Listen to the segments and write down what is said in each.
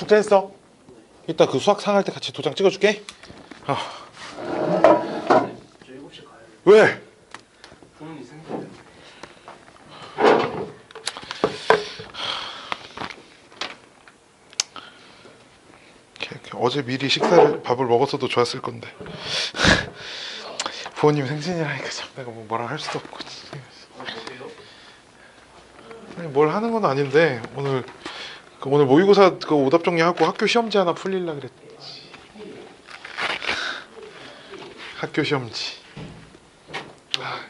숙제했어? 이따 그 수학 상할 때 같이 도장 찍어줄게. 저 7시에 가야 돼. 왜? 부모님 생일. 어제 미리 밥을 먹었어도 좋았을 건데. 부모님 생신이라니까 참 내가 뭐라 할 수도 없고. 뭐세요? 아니, 뭘 하는 건 아닌데 오늘 모의고사 그 오답 정리하고 학교 시험지 하나 풀리려 그랬지. 학교 시험지.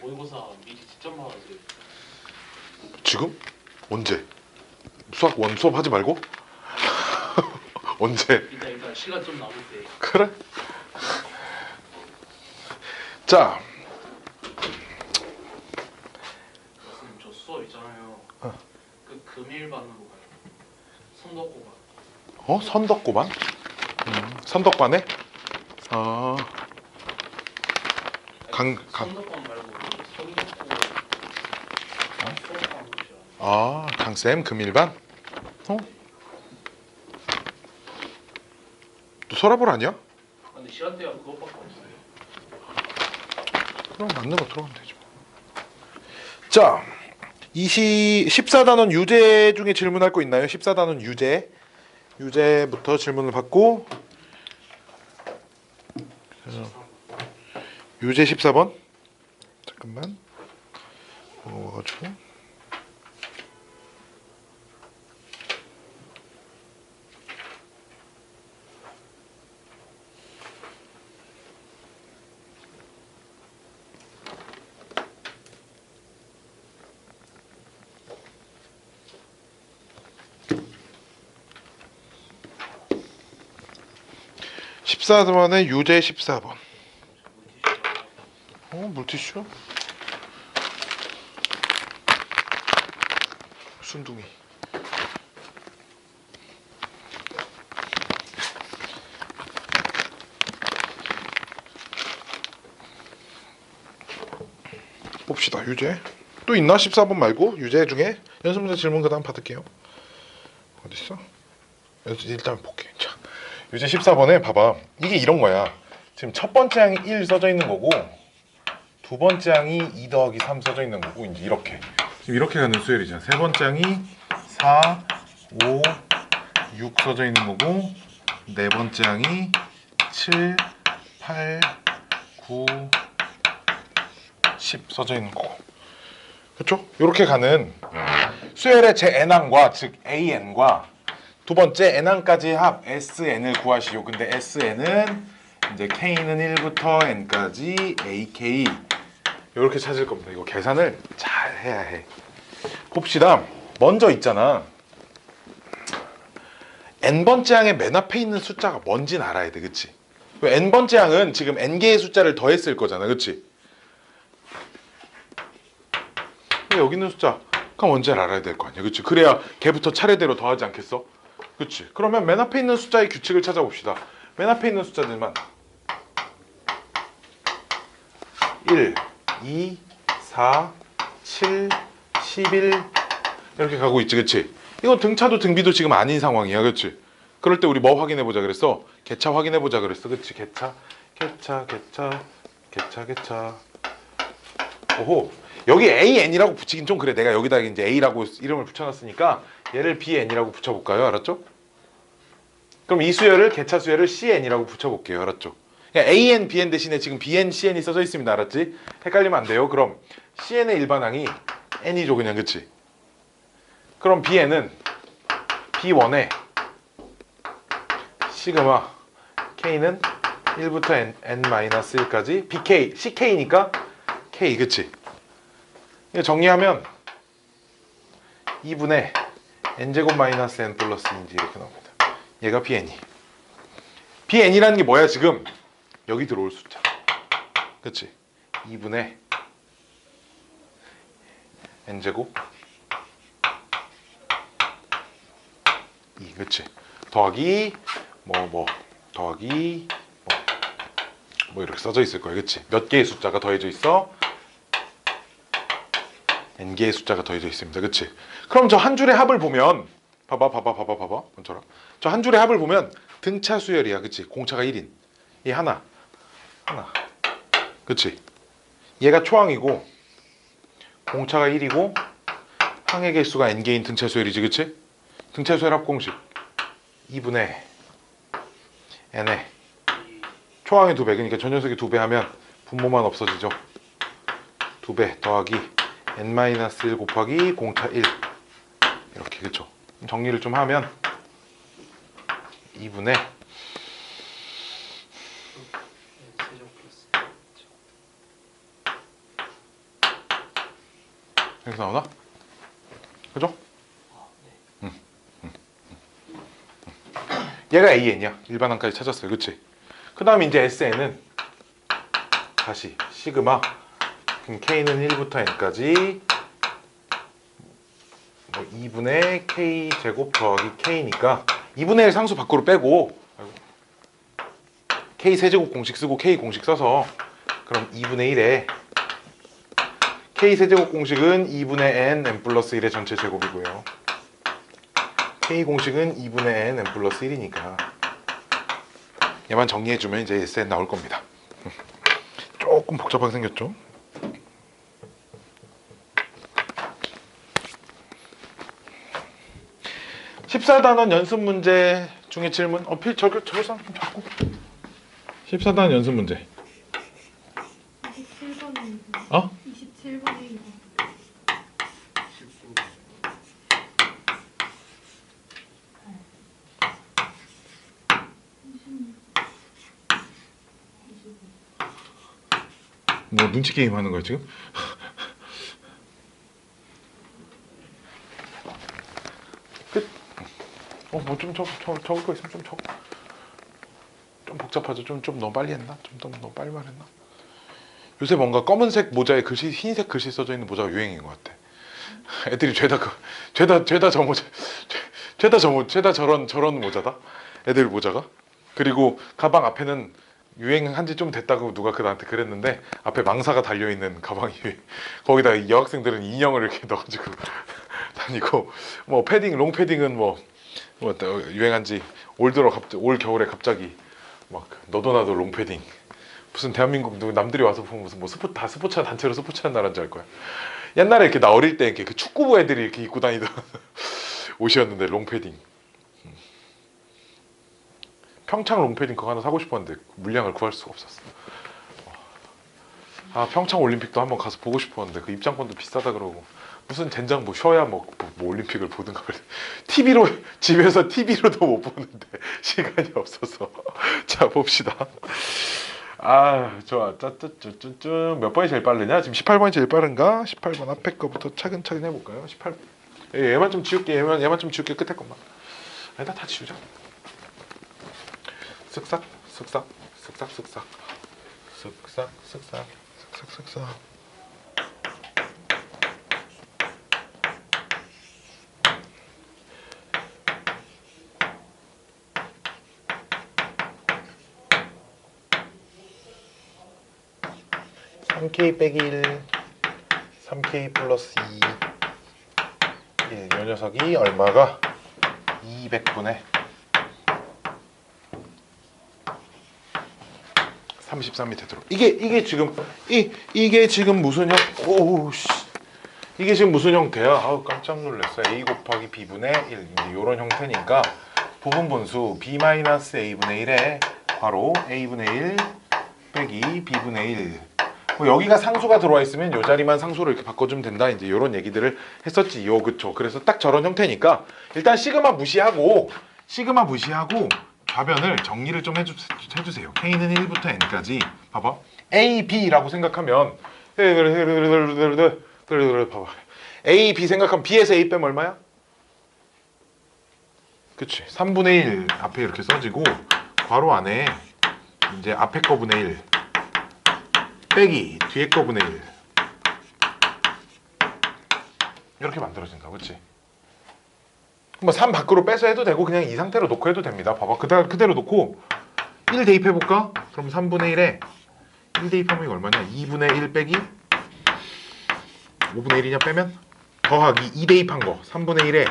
모의고사 미리 직접 말하지. 지금? 언제? 수학 원 수업 하지 말고? 언제? 이따 시간 좀 남을 때. 그래? 자, 교수님 저 수업 있잖아요. 그 금일반으로 가요. 선덕고반. 선덕고반? 선덕반에? 선덕고반 말고 선덕고. 강쌤 금일반? 너 서라볼 아니야? 근데 시간대가 그것밖에 없어요. 그럼 맞는 거 들어가면 되죠. 자, 14단원 유제 중에 질문할 거 있나요? 14단원 유제부터 질문을 받고 유제 14번 잠깐만 먹어가지고 14번에 유제 14번. 물티슈? 순둥이. 봅시다. 유제. 또 있나? 14번 말고 유제 중에 연습문제 질문 그다음 받을게요. 어딨어? 일단 볼게. 자, 유제 14번에 봐봐. 이게 이런 거야. 지금 첫 번째 항이 1 써져 있는 거고 두 번째 항이 2 더하기 3 써져 있는 거고 이제 이렇게 지금 이렇게 가는 수열이잖아. 세 번째 항이 4, 5, 6 써져 있는 거고 네 번째 항이 7, 8, 9, 10 써져 있는 거고 그렇죠? 이렇게 가는 수열의 제 n항과 즉 an과 두 번째 n항까지 합 sn을 구하시오. 근데 sn은 이제 k는 1부터 n까지 ak 이렇게 찾을 겁니다. 이거 계산을 잘 해야 해. 봅시다. 먼저 있잖아. n번째 항의 맨 앞에 있는 숫자가 뭔지는 알아야 돼. 그치? n번째 항은 지금 n개의 숫자를 더했을 거잖아. 그치? 여기 있는 숫자가 뭔지를 알아야 될 거 아니야. 그치? 그래야 걔부터 차례대로 더하지 않겠어? 그치? 그러면 맨 앞에 있는 숫자의 규칙을 찾아봅시다. 맨 앞에 있는 숫자들만 1, 2, 4, 7, 11 이렇게 가고 있지. 그치? 이건 등차도 등비도 지금 아닌 상황이야. 그치? 그럴 때 우리 뭐 확인해보자 그랬어? 개차 확인해보자 그랬어. 그치? 개차. 오호. 여기 AN이라고 붙이긴 좀 그래. 내가 여기다 이제 A라고 이름을 붙여놨으니까 얘를 BN이라고 붙여볼까요? 알았죠? 그럼 이 수열을 개차 수열을 CN이라고 붙여볼게요. 알았죠? 그러니까 AN, BN 대신에 지금 BN, CN이 써져 있습니다. 알았지? 헷갈리면 안 돼요. 그럼 CN의 일반항이 N이죠. 그냥 그치? 그럼 BN은 B1에 시그마 K는 1부터 N-1까지 BK, CK니까 K 그치? 이거 정리하면 2분의 N제곱 마이너스 N 플러스 인지 이렇게 나옵니다. 얘가 BN이. BN이라는 게 뭐야 지금? 여기 들어올 숫자. 그치? 2분의 N제곱 2 그치? 더하기 더하기 뭐 이렇게 써져 있을 거야. 그치? 몇 개의 숫자가 더해져 있어? N개의 숫자가 더해져 있습니다. 그치? 그럼 저 한 줄의 합을 보면 봐봐. 먼저라. 저 한 줄의 합을 보면 등차 수열이야, 그치? 공차가 1인. 이 하나. 그치? 얘가 초항이고 공차가 1이고 항의 개수가 n개인 등차 수열이지, 그치? 등차 수열 합 공식 2분의 n에 초항이 2배, 그러니까 전연속이 2배 하면 분모만 없어지죠. 2배 더하기 n-1 곱하기 공차 1 이렇게, 그쵸? 정리를 좀 하면 2분의 세제곱 플러스 여기서 나오나? 그죠? 얘가 AN이야. 일반항까지 찾았어요. 그치? 그 다음에 이제 SN은 다시 시그마, 그럼 K는 1부터 N까지 뭐 2분의 K 제곱 더하기 K니까 2분의 1 상수 밖으로 빼고 K 세제곱 공식 쓰고 K 공식 써서 그럼 2분의 1에 K 세제곱 공식은 2분의 N 플러스 1의 전체 제곱이고요. K 공식은 2분의 N 플러스 1이니까 얘만 정리해주면 이제 SN 나올 겁니다. 조금 복잡하게 생겼죠? (14단원) 연습 문제 중에 질문 저거 사람 좀 잡고 14단원 연습 문제 27번에 어? 27번에 뭐 눈치 게임 하는 거야 지금? 끝. 뭐 좀 적을 거 있으면 좀 적어. 좀 복잡하죠. 좀 너무 빨리 했나? 좀 너무 빨리 말했나? 요새 뭔가 검은색 모자에 글씨, 흰색 글씨 써져 있는 모자가 유행인 것 같아. 애들이 죄다 저런 모자다. 애들 모자가. 그리고 가방 앞에는 유행한 지 좀 됐다고 누가 나한테 그랬는데 앞에 망사가 달려있는 가방이 거기다 여학생들은 인형을 이렇게 넣어가지고 다니고 뭐 패딩, 롱 패딩은 뭐 유행한 지 올 겨울에 갑자기 막 너도 나도 롱 패딩 무슨 대한민국 남들이 와서 보면 무슨 뭐 스포츠 단체로 스포츠 하는 나라인 줄 알 거야. 옛날에 이렇게 나 어릴 때 이렇게 그 축구부 애들이 이렇게 입고 다니던 옷이었는데 롱 패딩. 평창 롱패딩 그거 하나 사고 싶었는데 물량을 구할 수가 없었어. 아 평창 올림픽도 한번 가서 보고 싶었는데 그 입장권도 비싸다 그러고 무슨 젠장 뭐 쉬어야 뭐 올림픽을 보든가 TV로 집에서 TV로도 못 보는데 시간이 없어서 자 봅시다. 아 좋아 짜짜쭈쭈쭈 몇 번이 제일 빠르냐? 지금 18번이 제일 빠른가? 18번 앞에 거부터 차근차근 해볼까요? 18 얘만 좀 지울게. 얘만 좀 지울게. 끝에 것만. 아니다 다 지우자. 쓱싹 쓱싹 쓱싹 쓱싹 쓱싹 쓱싹 쓱싹 쓱싹 3K 빼기 1 3K 플러스 2 이 녀석이 얼마가 200분의 33 밑에 들어. 이게 지금 이게 지금 무슨 오우씨 이게 지금 무슨 형태야? 아우 깜짝 놀랐어. a 곱하기 b분의 1 이런 형태니까 부분 분수 b-a분의 1에 괄호 a분의 1 빼기 b분의 1. 뭐 여기가 상수가 들어와 있으면 요 자리만 상수로 이렇게 바꿔주면 된다. 이제 이런 얘기들을 했었지. 그쵸? 그래서 딱 저런 형태니까 일단 시그마 무시하고 좌변을 정리를 좀 해주세요. K는 1부터 N까지 봐봐. A, B라고 생각하면 봐봐. A, B 생각하면 B에서 A 빼면 얼마야? 그치. 3분의 1 앞에 이렇게 써지고 괄호 안에 이제 앞에 거분의 1 빼기 뒤에 거분의 1 이렇게 만들어진다. 그치? 뭐 3 밖으로 빼서 해도 되고 그냥 이 상태로 놓고 해도 됩니다. 봐봐. 그대로 놓고 1 대입해볼까? 그럼 3분의 1에 1 대입하면 이거 얼마냐? 2분의 1 빼기 5분의 1이냐 빼면 더하기 2 대입한 거 3분의 1에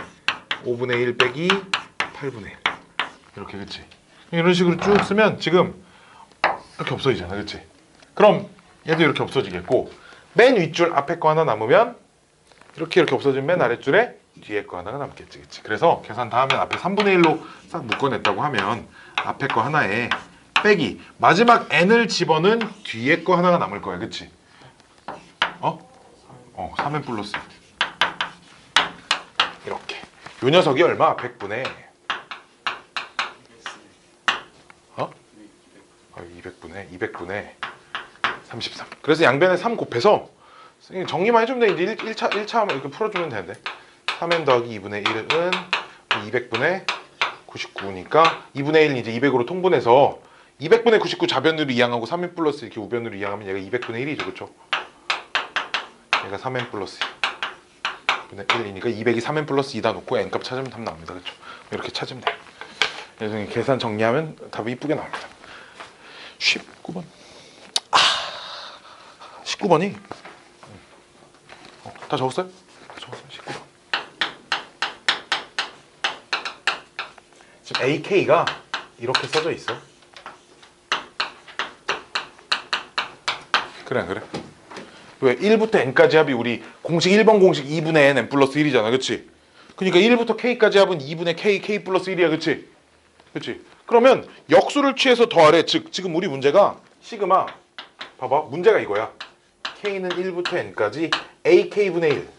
5분의 1 빼기 8분의 1 이렇게 그치? 이런 식으로 쭉 쓰면 지금 이렇게 없어지잖아 그치? 그럼 얘도 이렇게 없어지겠고 맨 윗줄 앞에 거 하나 남으면 이렇게 없어지면 맨 아랫줄에 뒤에 거 하나가 남겠지 그치? 그래서 계산 다 하면 앞에 3분의 1로 싹 묶어냈다고 하면 앞에 거 하나에 빼기 마지막 n을 집어넣은 뒤에 거 하나가 남을 거야 그치? 3n 플러스 이렇게 요 녀석이 얼마? 100분의 200분의 33 그래서 양변에 3 곱해서 정리만 해주면 돼 이제 1차 이렇게 풀어주면 되는데 3n 더하기 2분의 1은 200분의 99니까 2분의 1은 이제 200으로 통분해서 200분의 99 좌변으로 이항하고 3n 플러스 이렇게 우변으로 이항하면 얘가 200분의 1이죠 그쵸? 얘가 3n 플러스 2분의 1이니까 200이 3n 플러스 2다 놓고 n값 찾으면 답 나옵니다 그쵸? 이렇게 찾으면 돼 그래서 계산 정리하면 답이 이쁘게 나옵니다 19번 19번이 다 적었어요? 적었어요 19번 지금 AK가 이렇게 써져 있어 그래 왜 1부터 n까지 합이 우리 공식 1번 공식 2분의 n 플러스 1이잖아 그치? 그러니까 1부터 k까지 합은 2분의 k 플러스 1이야 그치? 그치? 그러면 역수를 취해서 더하래 즉 지금 우리 문제가 시그마 봐봐 문제가 이거야 k는 1부터 n까지 ak분의 1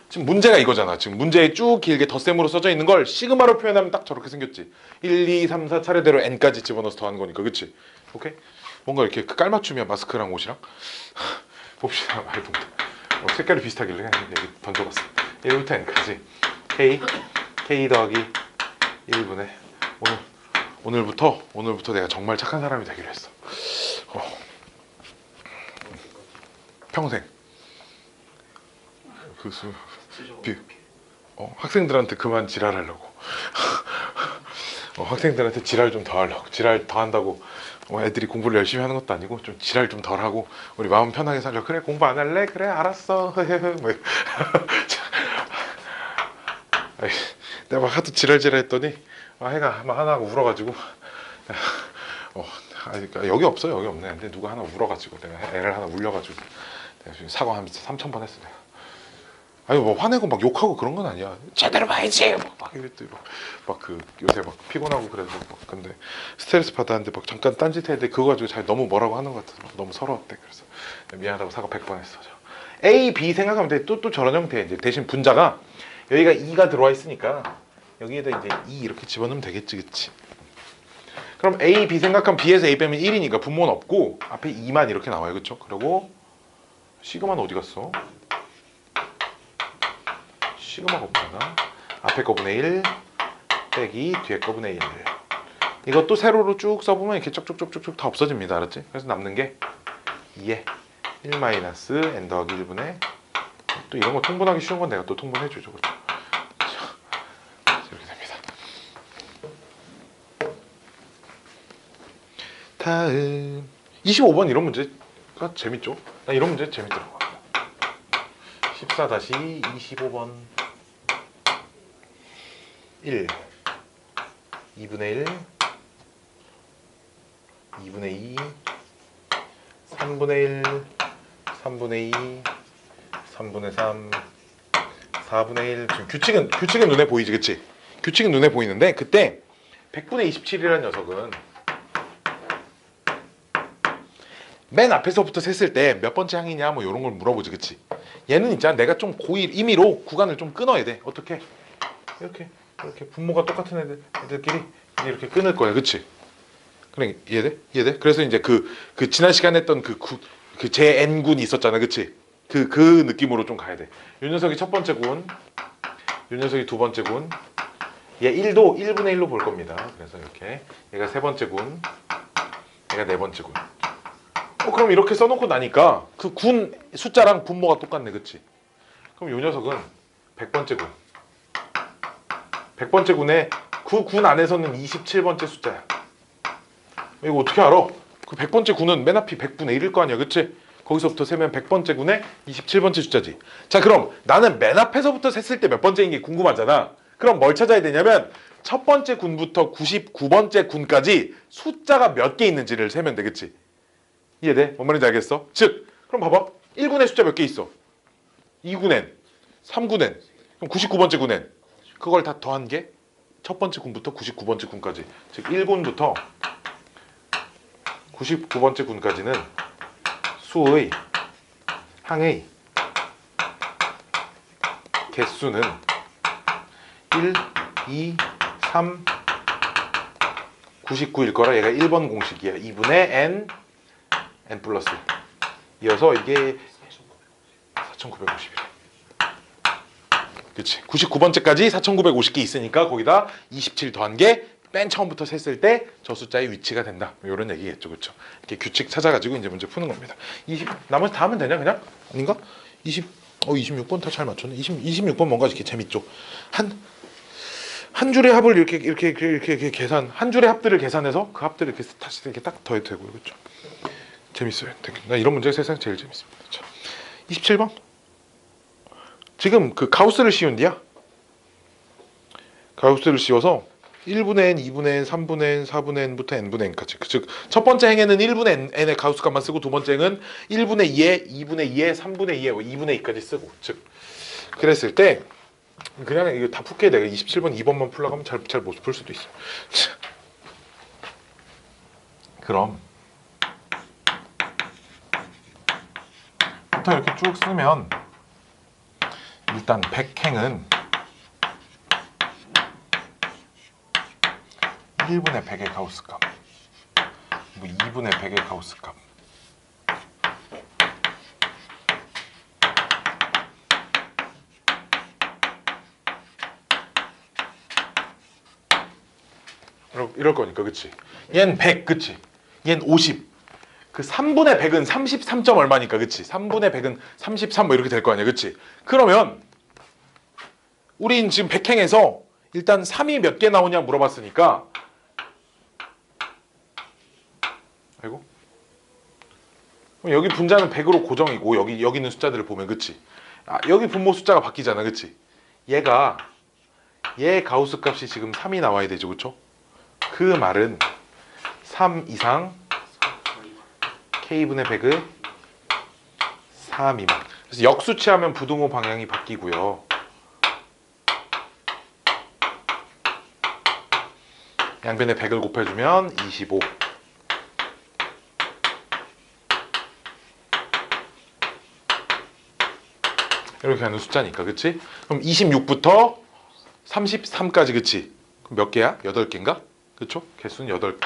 지금 문제가 이거잖아 지금 문제에 쭉 길게 덧셈으로 써져 있는 걸 시그마로 표현하면 딱 저렇게 생겼지 1, 2, 3, 4 차례대로 n까지 집어넣어서 더하는 거니까 그치? 오케이? 뭔가 이렇게 깔맞춤이야 마스크랑 옷이랑 봅시다 색깔이 비슷하길래 그냥 여기 던져봤어 1부터 n까지 k 더하기 1분의 오늘부터 내가 정말 착한 사람이 되기로 했어 평생 학생들한테 그만 지랄하려고 학생들한테 지랄 좀 더 하려고 지랄 더 한다고 애들이 공부를 열심히 하는 것도 아니고 좀 지랄 좀 덜 하고 우리 마음 편하게 살려 그래 공부 안 할래? 그래 알았어 내가 막 하도 지랄 했더니 애가 막 하나 울어가지고 그러니까 여기 없어요 여기 없네 근데 누가 하나 울어가지고 내가 애를 하나 울려가지고 내가 지금 사과 한 3,000번 했어 내가 아니 뭐 화내고 막 욕하고 그런 건 아니야 제대로 봐야지 막 이랬더니 막그 요새 막 피곤하고 그래서 막 근데 스트레스 받았는데 막 잠깐 딴짓 했는데 그거 가지고 잘 너무 뭐라고 하는 것 같아서 너무 서러웠대 그래서 미안하다고 사과 100번 했어 A, B 생각하면 돼 또 저런 형태 이제 대신 분자가 여기가 2가 들어와 있으니까 여기에다 이제 2 이렇게 집어넣으면 되겠지 그치 그럼 A, B 생각하면 B에서 A 빼면 1이니까 분모는 없고 앞에 2만 이렇게 나와요 그쵸 그리고 시그마는 어디 갔어? 시그마가 없잖아 앞에 거분의 1 빼기 뒤에 거분의 1 이것도 세로로 쭉 써보면 이렇게 쪽쪽쪽쪽쪽 다 없어집니다 알았지? 그래서 남는 게 2에 1 마이너스 n 더하기 1분의 또 이런 거 통분하기 쉬운 건 내가 또 통분해주죠 그렇죠? 이렇게 됩니다 다음 25번 이런 문제가 재밌죠? 나 이런 문제 재밌더라고 14-25번 1 2분의 1 2분의 2 3분의 1 3분의 2 3분의 3 4분의 1 지금 규칙은 눈에 보이지 그치? 규칙은 눈에 보이는데 그때 100분의 27이라는 녀석은 맨 앞에서부터 셌을 때 몇 번째 항이냐 뭐 이런 걸 물어보지 그치? 얘는 있잖아 내가 좀 임의로 구간을 좀 끊어야 돼 어떻게? 이렇게 분모가 똑같은 애들끼리 이렇게 끊을 거야 그치? 그래 이해돼? 이해돼? 그래서 이제 그 지난 시간에 했던 그 제 n군이 있었잖아 그치? 그 느낌으로 좀 가야 돼 이 녀석이 첫 번째 군 이 녀석이 두 번째 군 얘 1도 1분의 1로 볼 겁니다 그래서 이렇게 얘가 세 번째 군 얘가 네 번째 군 그럼 이렇게 써놓고 나니까 그 군 숫자랑 분모가 똑같네 그치? 그럼 이 녀석은 100번째 군 100번째 군에 그 군 안에서는 27번째 숫자야 이거 어떻게 알아? 그 100번째 군은 맨 앞이 100분의 1일 거 아니야 그치? 거기서부터 세면 100번째 군의 27번째 숫자지. 자, 그럼 나는 맨 앞에서부터 셌을 때 몇 번째인 게 궁금하잖아. 그럼 뭘 찾아야 되냐면 첫 번째 군부터 99번째 군까지 숫자가 몇 개 있는지를 세면 되겠지. 이해돼? 뭔 말인지 알겠어? 즉, 그럼 봐봐. 1군에 숫자 몇 개 있어? 2군엔, 3군엔, 그럼 99번째 군엔. 그걸 다 더한 게 첫 번째 군부터 99번째 군까지. 즉 1군부터 99번째 군까지는 수의 항의 개수는 1, 2, 3, 99일 거라. 얘가 1번 공식이야. 2분의 n 플러스 1. 이어서 이게 4950이래. 그치. 99번째까지 4950개 있으니까 거기다 27 더한 게 맨 처음부터 셌을 때 저 숫자의 위치가 된다. 이런 얘기겠죠. 그쵸. 이렇게 규칙 찾아가지고 이제 문제 푸는 겁니다. 나머지 다 하면 되냐 그냥? 아닌가? 26번 다 잘 맞췄네. 26번 뭔가 이렇게 재밌죠. 한 줄의 합을 이렇게 계산, 한 줄의 합들을 계산해서 그 합들을 이렇게 다시 이렇게 딱 더해도 되고요. 그렇죠? 재밌어요. 나 이런 문제가 세상에 제일 재밌습니다. 자, 27번. 지금 그 가우스를 씌운디야. 가우스를 씌워서 1분의 n, 2분의 n, 3분의 n, 4분의 n부터 n분의 n까지. 즉 첫 번째 행에는 1분의 n의 가우스 값만 쓰고 두 번째 행은 1분의 2에 2분의 2에 3분의 2에 2분의 2까지 쓰고. 즉 그랬을 때 그냥 이거 다 풀게. 내가 27번 2번만 풀려고 하면 잘 못 풀 수도 있어. 그럼 부터 이렇게 쭉 쓰면 일단 100행은 1분의 100의 가우스 값, 뭐 2분의 100의 가우스 값, 이럴 거니까. 그치? 얘는 100, 그치? 얘는 50. 그 3분의 100은 33점 얼마니까. 그치? 3분의 100은 33 뭐 이렇게 될 거 아니야. 그치? 그러면 우린 지금 100행에서 일단 3이 몇 개 나오냐 물어봤으니까, 아이고, 여기 분자는 100으로 고정이고 여기 있는 숫자들을 보면, 그치? 여기 분모 숫자가 바뀌잖아. 그치? 얘 가우스 값이 지금 3이 나와야 되죠. 그쵸? 그 말은 3 이상 K분의 100의 4 미만. 그래서 역수치하면 부등호 방향이 바뀌고요. 양변에 100을 곱해주면 25. 이렇게 하는 숫자니까. 그치? 그럼 26부터 33까지. 그치? 그럼 몇 개야? 8개인가? 그쵸? 개수는 8개.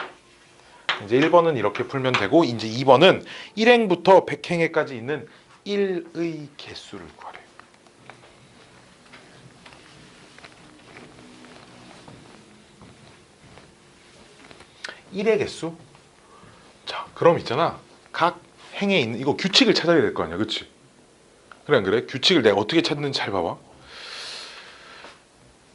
이제 1번은 이렇게 풀면 되고, 이제 2번은 1행부터 100행에까지 있는 1의 개수를 구하래요. 1의 개수? 자, 그럼 있잖아. 각 행에 있는, 이거 규칙을 찾아야 될 거 아니야. 그치? 그래 안 그래? 규칙을 내가 어떻게 찾는지 잘 봐봐.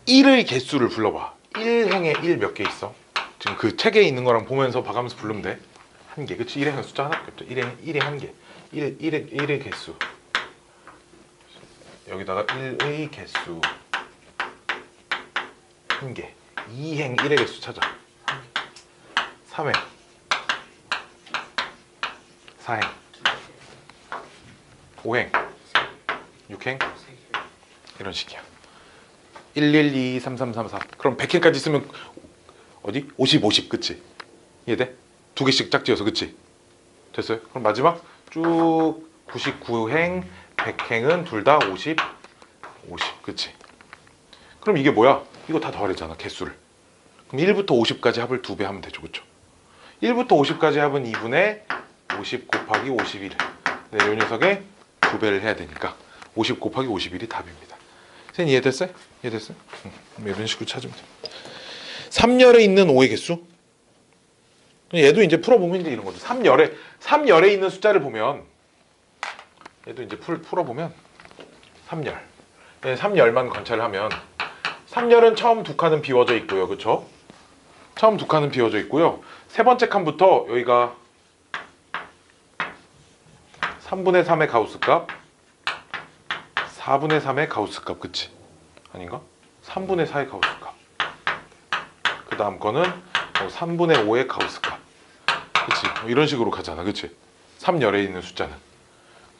1의 개수를 불러봐. 1행에 1 몇 개 있어? 지금 그 책에 있는 거랑 보면서 봐가면서 부르면 돼. 한 개. 그치? 1행은 숫자 하나밖에 없죠. 1에 한 개. 1의 개수. 여기다가 1의 개수 한 개. 2행 1의 개수 찾아. 3행 4행 5행 6행 이런 식이야. 1, 1, 2, 3, 3, 3, 4. 그럼 100행까지 쓰면 어디? 50, 50. 그치? 이해돼? 두 개씩 짝지어서. 그치? 됐어요? 그럼 마지막 쭉 99행 100행은 둘 다 50, 50. 그치? 그럼 이게 뭐야? 이거 다 더하래잖아. 개수를. 그럼 1부터 50까지 합을 2배 하면 되죠. 그쵸? 1부터 50까지 합은 2분의 50 곱하기 51. 네, 이 녀석에 2배를 해야 되니까 50 곱하기 51이 답입니다. 선생님 이해됐어요? 이해됐어요? 이런 식으로 찾으면 돼요. 3열에 있는 5의 개수? 얘도 이제 풀어보면 이제 이런 거죠. 3열에 있는 숫자를 보면, 얘도 이제 풀어보면 3열. 3열만 관찰을 하면 3열은 처음 두 칸은 비워져 있고요. 그쵸? 처음 두 칸은 비워져 있고요. 세 번째 칸부터 여기가 3분의 3의 가우스값, 4분의 3의 가우스값, 그치? 아닌가? 3분의 4의 가우스값. 그 다음 거는 3분의 5의 가우스값. 그치? 뭐 이런 식으로 가잖아, 그치? 3열에 있는 숫자는.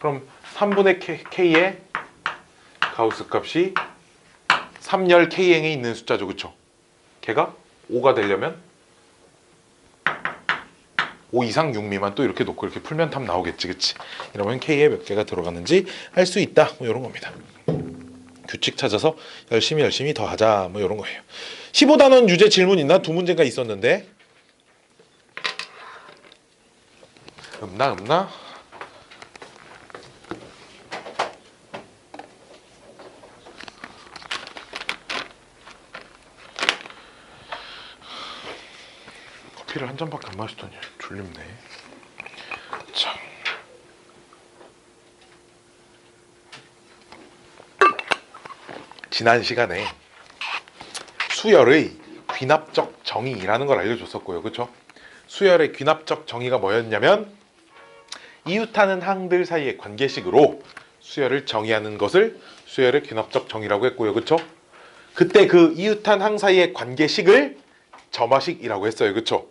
그럼 3분의 k의 가우스값이 3열 k행에 있는 숫자죠, 그쵸? 걔가 5가 되려면 5 이상 6 미만 또 이렇게 놓고 이렇게 풀면 답 나오겠지, 그치? 이러면 k에 몇 개가 들어가는지 알 수 있다, 뭐 이런 겁니다. 규칙 찾아서 열심히 더 하자, 뭐 이런 거예요. 15단원 유제 질문 있나? 두 문제가 있었는데. 없나? 커피를 한 잔밖에 안 마시더니 졸립네. 자, 지난 시간에 수열의 귀납적 정의라는 걸 알려줬었고요, 그렇죠? 수열의 귀납적 정의가 뭐였냐면 이웃하는 항들 사이의 관계식으로 수열을 정의하는 것을 수열의 귀납적 정의라고 했고요, 그렇죠? 그때 그 이웃한 항 사이의 관계식을 점화식이라고 했어요, 그렇죠?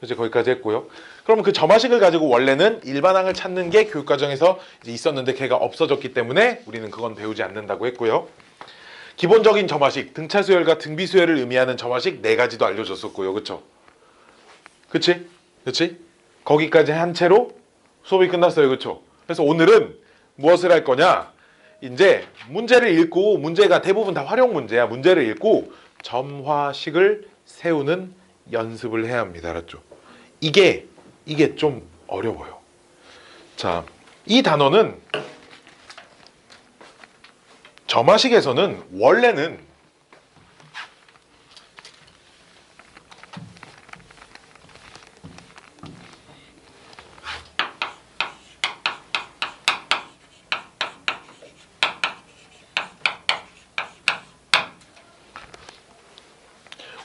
이제 거기까지 했고요. 그럼 그 점화식을 가지고 원래는 일반항을 찾는 게 교육과정에서 이제 있었는데 걔가 없어졌기 때문에 우리는 그건 배우지 않는다고 했고요. 기본적인 점화식, 등차 수열과 등비 수열을 의미하는 점화식 4가지도 알려줬었고요, 그렇죠? 그치? 거기까지 한 채로 수업이 끝났어요, 그렇죠? 그래서 오늘은 무엇을 할 거냐? 이제 문제를 읽고, 문제가 대부분 다 활용 문제야. 문제를 읽고 점화식을 세우는 연습을 해야 합니다, 알았죠? 이게 좀 어려워요. 자, 이 단어는 점화식에서는 원래는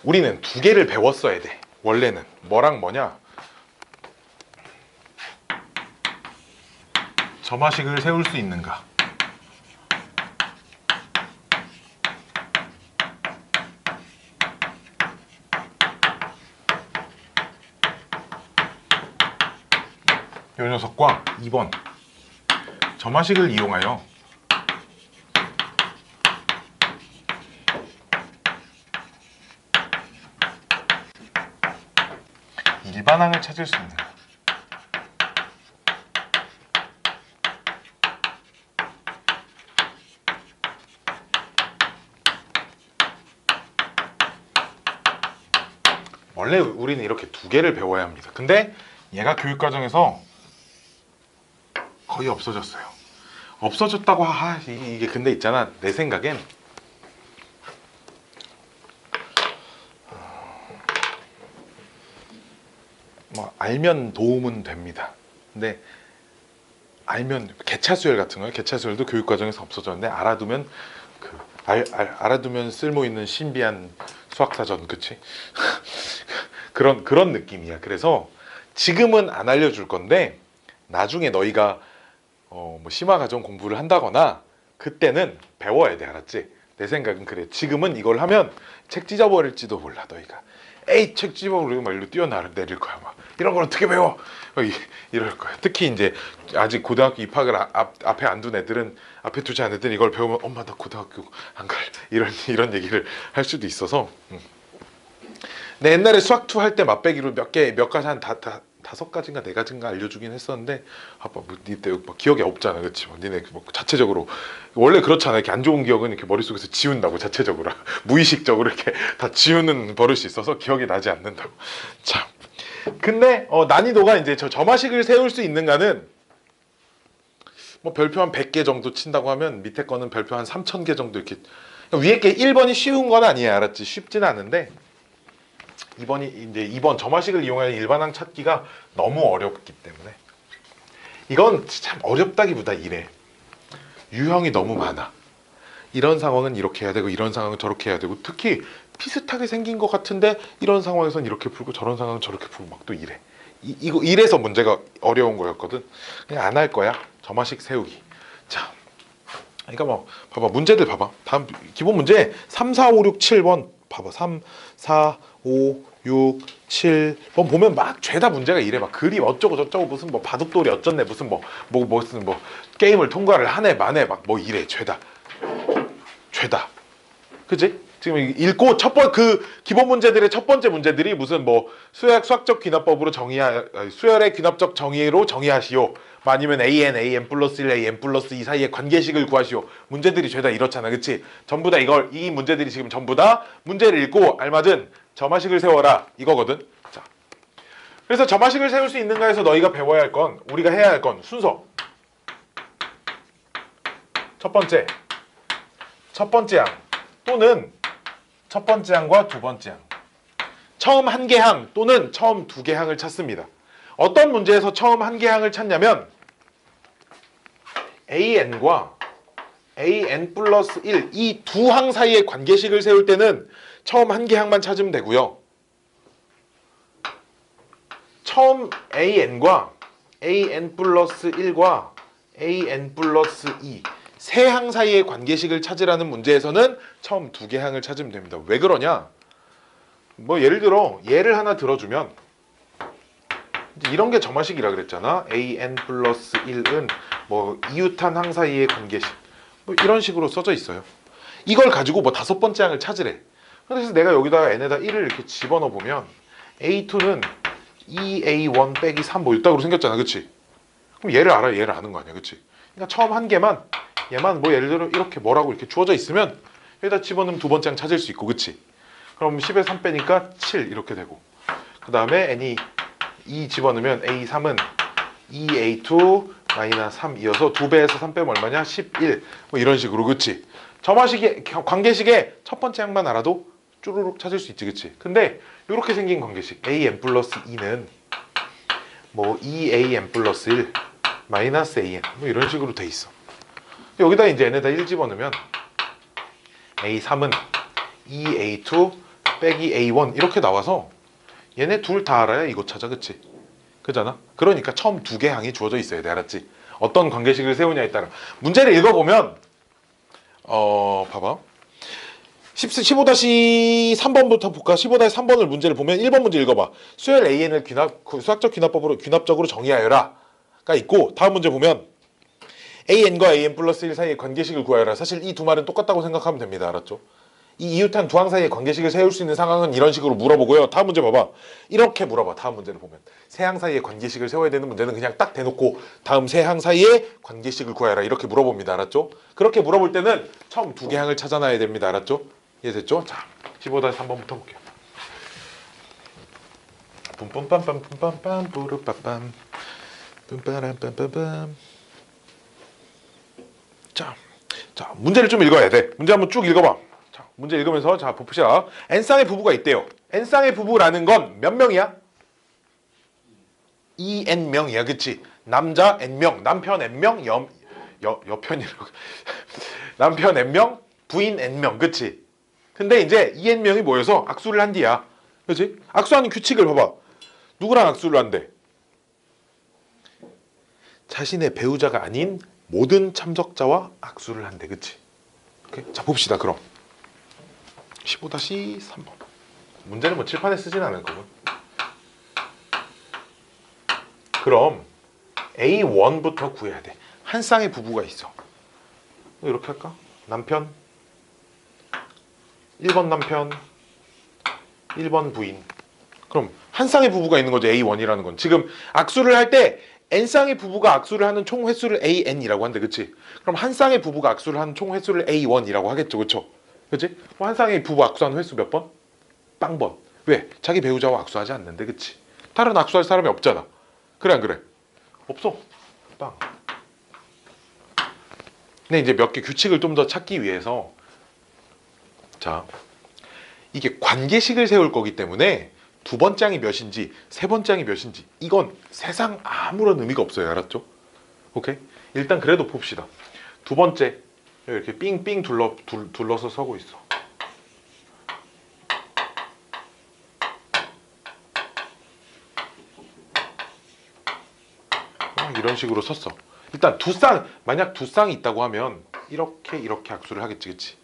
우리는 2개를 배웠어야 돼. 원래는 뭐랑 뭐냐? 점화식을 세울 수 있는가? 이 녀석과 2번 점화식을 이용하여 일반항을 찾을 수 있는가? 원래 우리는 이렇게 2개를 배워야 합니다. 근데 얘가 교육과정에서 거의 없어졌어요. 없어졌다고 이게 근데 있잖아, 내 생각엔 뭐 알면 도움은 됩니다. 근데 알면 개차수열 같은 거요. 개차수열도 교육과정에서 없어졌는데 알아두면 알아두면 쓸모 있는 신비한 수학사전, 그치? 그런 느낌이야. 그래서 지금은 안 알려줄 건데 나중에 너희가 뭐 심화과정 공부를 한다거나 그때는 배워야 돼, 알았지? 내 생각은 그래. 지금은 이걸 하면 책 찢어버릴지도 몰라, 너희가. 에이, 책 찢어버리고 막 일로 뛰어내릴 거야. 막 이런 걸 어떻게 배워? 이럴 거야. 특히 이제 아직 고등학교 입학을 앞에 안 둔 애들은, 앞에 두지 않은 애들은 이걸 배우면 엄마 나 고등학교 안 갈, 이런 얘기를 할 수도 있어서. 내 옛날에 수학2 할 때 맛배기로 몇 가지 한 5가지인가 4가지인가 알려주긴 했었는데 아빠 뭐 니때 뭐 기억이 없잖아, 그렇지? 뭐 니네 뭐 자체적으로 원래 그렇잖아. 이렇게 안 좋은 기억은 이렇게 머릿속에서 지운다고, 자체적으로 무의식적으로 이렇게 다 지우는 버릇이 있어서 기억이 나지 않는다고. 자, 근데 난이도가 이제 저 점화식을 세울 수 있는가는 뭐 별표 한 100개 정도 친다고 하면 밑에 거는 별표 한 3000개 정도 이렇게. 위에 게 1번이 쉬운 건 아니야, 알았지? 쉽진 않은데 2번 점화식을 이용하여 일반항 찾기가 너무 어렵기 때문에 이건 참 어렵다기보다 이래. 유형이 너무 많아. 이런 상황은 이렇게 해야 되고 이런 상황은 저렇게 해야 되고, 특히 비슷하게 생긴 것 같은데 이런 상황에선 이렇게 풀고 저런 상황은 저렇게 풀고 막 또 이래. 이래서 문제가 어려운 거였거든. 그냥 안 할 거야. 점화식 세우기. 자, 그러니까 뭐 봐봐 문제들 봐봐. 다음 기본 문제 3, 4, 5, 6, 7번 봐봐. 3, 4, 5, 6, 7번 보면 막 죄다 문제가 이래. 막 그림 어쩌고 저쩌고 무슨 뭐 바둑돌이 어쩌네 무슨 무슨 뭐 게임을 통과를 하네 마네 막 뭐 이래 죄다. 그치? 지금 읽고 그 기본 문제들의 첫 번째 문제들이 무슨 뭐 수학적 귀납법으로 수열의 귀납적 정의로 정의하시오. 뭐 아니면 an 플러스 1 an 플러스 2 사이의 관계식을 구하시오. 문제들이 죄다 이렇잖아. 그치? 전부 다 이 문제들이 지금 전부 다 문제를 읽고 알맞은 점화식을 세워라 이거거든. 자, 그래서 점화식을 세울 수 있는가 해서 너희가 배워야 할 건 우리가 해야 할 건 순서. 첫 번째 항 또는 첫 번째 항과 두 번째 항. 처음 한 개 항 또는 처음 두 개 항을 찾습니다. 어떤 문제에서 처음 한 개 항을 찾냐면 an과 an 플러스 1 이 두 항 사이의 관계식을 세울 때는 처음 한 개 항만 찾으면 되고요. 처음 an과 an 플러스 1과 an 플러스 2 세 항 사이의 관계식을 찾으라는 문제에서는 처음 두 개 항을 찾으면 됩니다. 왜 그러냐? 뭐 예를 들어 예를 하나 들어주면 이런 게 점화식이라 그랬잖아. an 플러스 1은 뭐 이웃한 항 사이의 관계식 뭐 이런 식으로 써져 있어요. 이걸 가지고 뭐 다섯 번째 항을 찾으래. 그래서 내가 여기다가 n에다 1을 이렇게 집어넣어 보면 a2는 2a1 빼기 3 뭐 이따구로 생겼잖아. 그치? 그럼 얘를 알아 얘를 아는 거 아니야. 그치? 그러니까 처음 한 개만 얘만 뭐 예를 들어 이렇게 뭐라고 이렇게 주어져 있으면 여기다 집어넣으면 두 번째 항 찾을 수 있고. 그치? 그럼 10에 3 빼니까 7 이렇게 되고 그 다음에 n이 2 집어넣으면 a3은 2a2 마이너스 3 이어서 2배에서 3 빼면 얼마냐? 11 뭐 이런 식으로. 그치? 점화식의 관계식의 첫 번째 항만 알아도 쭈루룩 찾을 수 있지. 그치? 근데 이렇게 생긴 관계식 an 플러스 2는 뭐 2an 플러스 1 마이너스 an 뭐 이런 식으로 돼 있어. 여기다 이제 n에다 1 집어넣으면 a3은 2a2 빼기 a1 이렇게 나와서 얘네 둘 다 알아야 이거 찾아. 그치? 그잖아? 그러니까 처음 두 개 항이 주어져 있어야 돼. 알았지? 어떤 관계식을 세우냐에 따라 문제를 읽어보면 봐봐 15-3번부터 볼까? 15-3번을 문제를 보면 1번 문제 읽어봐. 수열 an을 수학적 귀납법으로 귀납적으로 정의하여라 가 있고 다음 문제 보면 an과 an 플러스 1 사이의 관계식을 구하여라. 사실 이 두 말은 똑같다고 생각하면 됩니다. 알았죠? 이 이웃한 두 항 사이의 관계식을 세울 수 있는 상황은 이런 식으로 물어보고요. 다음 문제 봐봐. 이렇게 물어봐. 다음 문제를 보면 세 항 사이의 관계식을 세워야 되는 문제는 그냥 딱 대놓고 다음 세 항 사이의 관계식을 구하여라 이렇게 물어봅니다. 알았죠? 그렇게 물어볼 때는 처음 두 개 항을 찾아놔야 됩니다. 알았죠? 이해됐죠? 자, 15-3번부터 볼게요. 뿜뿜빰빰 뿜빰빰 뿌르빠빰 뿜빠람빰빰빰. 자, 문제를 좀 읽어야 돼. 문제 한번 쭉 읽어봐. 자, 문제 읽으면서 자 봅시다. n쌍의 부부가 있대요. n쌍의 부부라는 건 몇 명이야? 2n명이야. 그치? 남자 n명, 남편 n명, 여편이라고 남편 n명, 부인 n명. 그치? 근데 이제 2n명이 모여서 악수를 한디야. 그치? 악수하는 규칙을 봐봐. 누구랑 악수를 한대? 자신의 배우자가 아닌 모든 참석자와 악수를 한대. 그치? 오케이? 자 봅시다. 그럼 15-3번 문제는 뭐 칠판에 쓰진 않을 거고. 그럼 A1부터 구해야 돼. 한 쌍의 부부가 있어. 이렇게 할까? 남편 1번 남편 1번 부인. 그럼 한 쌍의 부부가 있는 거죠. A1이라는 건. 지금 악수를 할 때 n쌍의 부부가 악수를 하는 총 횟수를 an이라고 한대. 그치? 그럼 한 쌍의 부부가 악수를 하는 총 횟수를 a1이라고 하겠죠. 그쵸? 그치? 그럼 한 쌍의 부부 악수하는 횟수 몇 번? 빵번. 왜? 자기 배우자와 악수하지 않는데. 그치? 다른 악수할 사람이 없잖아. 그래 안 그래? 없어. 빵. 근데 이제 몇 개 규칙을 좀 더 찾기 위해서 자 이게 관계식을 세울 거기 때문에 두 번째 항이 몇인지 세 번째 항이 몇인지 이건 세상 아무런 의미가 없어요. 알았죠? 오케이? 일단 그래도 봅시다. 두 번째 이렇게 삥삥 둘러서 서고 있어. 이런 식으로 섰어. 일단 만약 두 쌍이 있다고 하면 이렇게 악수를 하겠지, 그치?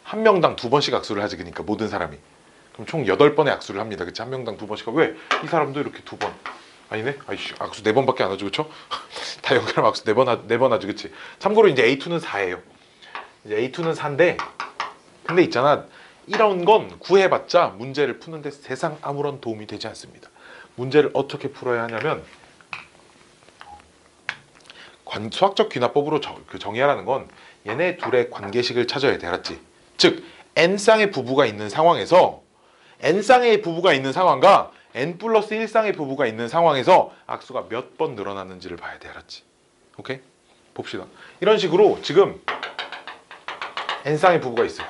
한 명당 2번씩 악수를 하지, 그러니까 모든 사람이. 그럼 총 8번의 악수를 합니다, 그치? 한 명당 2번씩. 왜? 이 사람도 이렇게 2번. 아니네? 아이씨, 악수 4번밖에 안 하죠, 그쵸? 다 연결하면 악수 4번 하죠, 그치? 참고로 이제 A2는 4예요. 이제 A2는 4인데, 근데 있잖아, 이런 건 구해봤자 문제를 푸는데 세상 아무런 도움이 되지 않습니다. 문제를 어떻게 풀어야 하냐면, 수학적 귀납법으로 정의하라는 건 얘네 둘의 관계식을 찾아야 돼, 알았지? 즉 n쌍의 부부가 있는 상황에서 n쌍의 부부가 있는 상황과 n 플러스 1쌍의 부부가 있는 상황에서 악수가 몇 번 늘어나는지를 봐야 돼, 알았지? 오케이? 봅시다. 이런 식으로 지금 n쌍의 부부가 있어요.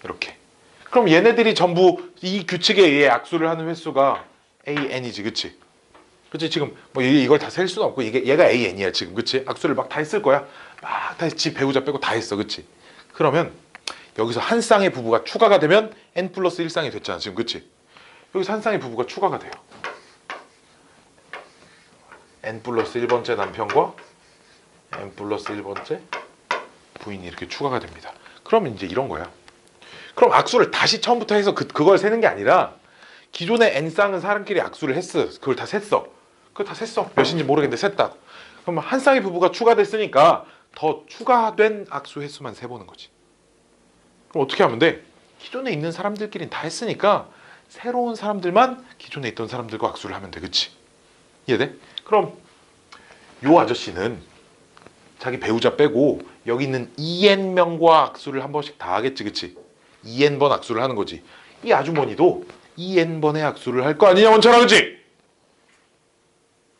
이렇게. 그럼 얘네들이 전부 이 규칙에 의해 악수를 하는 횟수가 an이지, 그치? 그치? 지금 뭐 이걸 다 셀 수는 없고 얘가 an이야 지금, 그치? 악수를 막 다 했을 거야. 막 다 지 배우자 빼고 다 했어, 그치? 그러면 여기서 한 쌍의 부부가 추가가 되면 n 플러스 1쌍이 됐잖아 지금, 그치? 여기서 한 쌍의 부부가 추가가 돼요. n 플러스 1번째 남편과 n 플러스 1번째 부인이 이렇게 추가가 됩니다. 그러면 이제 이런 거야. 그럼 악수를 다시 처음부터 해서 그걸 세는 게 아니라 기존의 n쌍은 사람끼리 악수를 했어. 그걸 다 셌어. 그걸 다 셌어. 몇인지 모르겠는데 셌다. 그럼 한 쌍의 부부가 추가됐으니까 더 추가된 악수 횟수만 세보는 거지. 그럼 어떻게 하면 돼? 기존에 있는 사람들끼리는 다 했으니까 새로운 사람들만 기존에 있던 사람들과 악수를 하면 돼. 그치? 이해돼? 그럼 요 아저씨는 자기 배우자 빼고 여기 있는 2n명과 악수를 한 번씩 다 하겠지, 그치? 2n번 악수를 하는 거지. 이 아주머니도 2n번의 악수를 할 거 아니냐, 원철아, 그치?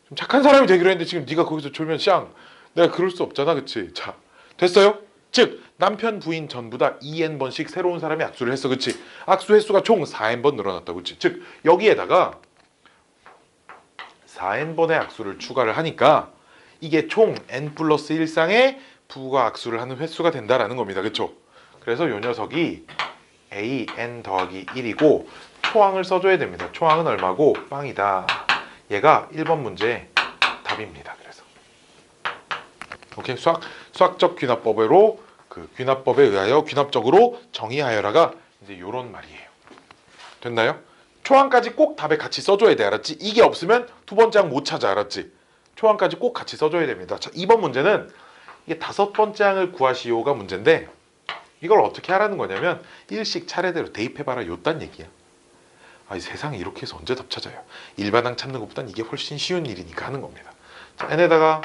좀 착한 사람이 되기로 했는데 지금 네가 거기서 졸면 쌍. 내가 그럴 수 없잖아, 그치? 자, 됐어요? 즉 남편 부인 전부 다 2n번씩 새로운 사람이 악수를 했어, 그치? 악수 횟수가 총 4n번 늘어났다, 그치? 즉 여기에다가 4n번의 악수를 추가를 하니까 이게 총 n 플러스 1쌍의 부부가 악수를 하는 횟수가 된다라는 겁니다, 그쵸? 그래서 요 녀석이 an 더하기 1이고 초항을 써줘야 됩니다. 초항은 얼마고? 빵이다. 얘가 1번 문제 답입니다. 그래서 오케이, 수학적 귀납법으로 그 귀납법에 의하여 귀납적으로 정의하여라가 이제 요런 말이에요. 됐나요? 초항까지 꼭 답에 같이 써줘야 돼, 알았지? 이게 없으면 두 번째 항 못 찾아, 알았지? 초항까지 꼭 같이 써줘야 됩니다. 자, 2번 문제는 이게 5번째 항을 구하시오가 문제인데 이걸 어떻게 하라는 거냐면 일식 차례대로 대입해봐라, 요딴 얘기야. 아, 이 세상에 이렇게 해서 언제 답 찾아요? 일반항 찾는 것보단 이게 훨씬 쉬운 일이니까 하는 겁니다. 자, n에다가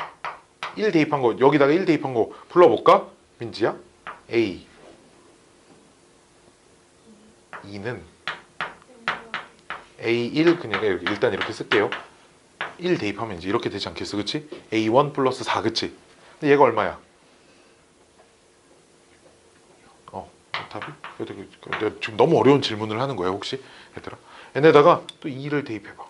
1 대입한 거, 여기다가 1 대입한 거 불러볼까? 민지야? a 2는 a1 그냥 일단 이렇게 쓸게요. 1 대입하면 이제 이렇게 되지 않겠어, 그치? a1 플러스 4, 그치? 근데 얘가 얼마야? 답이? 내가 지금 너무 어려운 질문을 하는 거야, 혹시? 얘들아, 얘네다가 또 2를 대입해봐.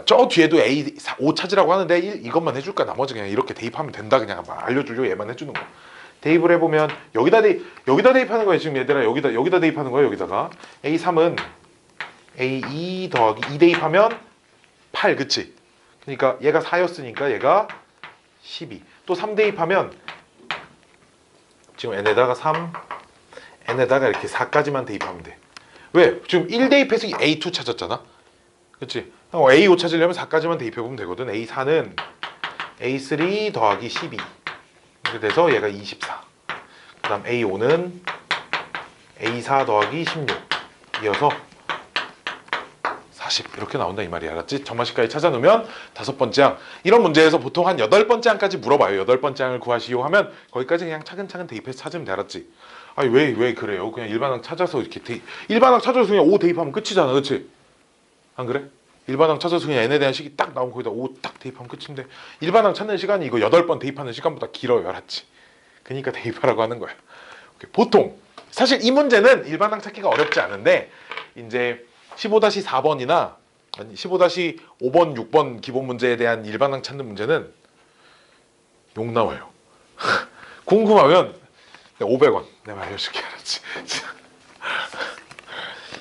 저 뒤에도 A5 찾으라고 하는데 이것만 해줄까? 나머지 그냥 이렇게 대입하면 된다. 그냥 알려주려고 얘만 해주는 거. 대입을 해보면 여기다 대입하는 거야 지금 얘들아. 여기다 대입하는 거야. 여기다가 A3은 A2 더하기 2 대입하면 8, 그치? 그러니까 얘가 4였으니까 얘가 12. 또 3 대입하면 지금 n에다가 3, n에다가 이렇게 4까지만 대입하면 돼. 왜? 지금 1 대입해서 A2 찾았잖아. 그치? A5 찾으려면 4까지만 대입해보면 되거든. A4는 A3 더하기 12 이렇게 돼서 얘가 24. 그 다음 A5는 A4 더하기 16 이어서 40 이렇게 나온다 이 말이, 알았지? 정마식까지 찾아놓으면 5번째 항. 이런 문제에서 보통 한 8번째 항까지 물어봐요. 8번째 항을 구하시오 하면 거기까지 그냥 차근차근 대입해서 찾으면 돼, 알았지? 아니 왜 그래요? 그냥 일반항 찾아서 이렇게 일반항 찾아서 그냥 5 대입하면 끝이잖아, 그치? 안 그래? 일반항 찾아서 그냥 n에 대한 식이 딱 나오면 거기다 5 딱 대입하면 끝인데 일반항 찾는 시간이 이거 8번 대입하는 시간보다 길어요, 알았지? 그러니까 대입하라고 하는 거야. 보통 사실 이 문제는 일반항 찾기가 어렵지 않은데 이제 15-4번이나 아니 15-5번, 6번 기본 문제에 대한 일반항 찾는 문제는 욕 나와요. 궁금하면 500원 내가 알려줄게, 알았지?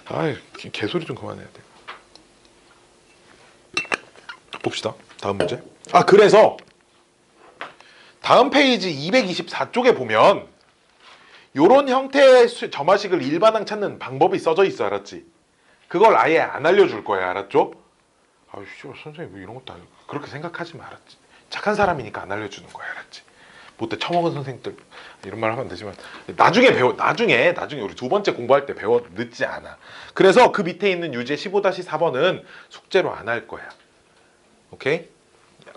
아이 개소리 좀 그만해야 돼. 봅시다. 다음 문제. 아, 그래서 다음 페이지 224쪽에 보면 요런 형태의 점화식을 일반항 찾는 방법이 써져 있어. 알았지? 그걸 아예 안 알려줄 거야. 알았죠? 아유, 선생님 왜 이런 것도 그렇게 생각하지 마. 알았지? 착한 사람이니까 안 알려주는 거야. 알았지? 못돼 처먹은 선생님들 이런 말 하면 안 되지만 나중에 우리 두 번째 공부할 때 배워. 늦지 않아. 그래서 그 밑에 있는 유제 15-4번은 숙제로 안 할 거야. 오케이?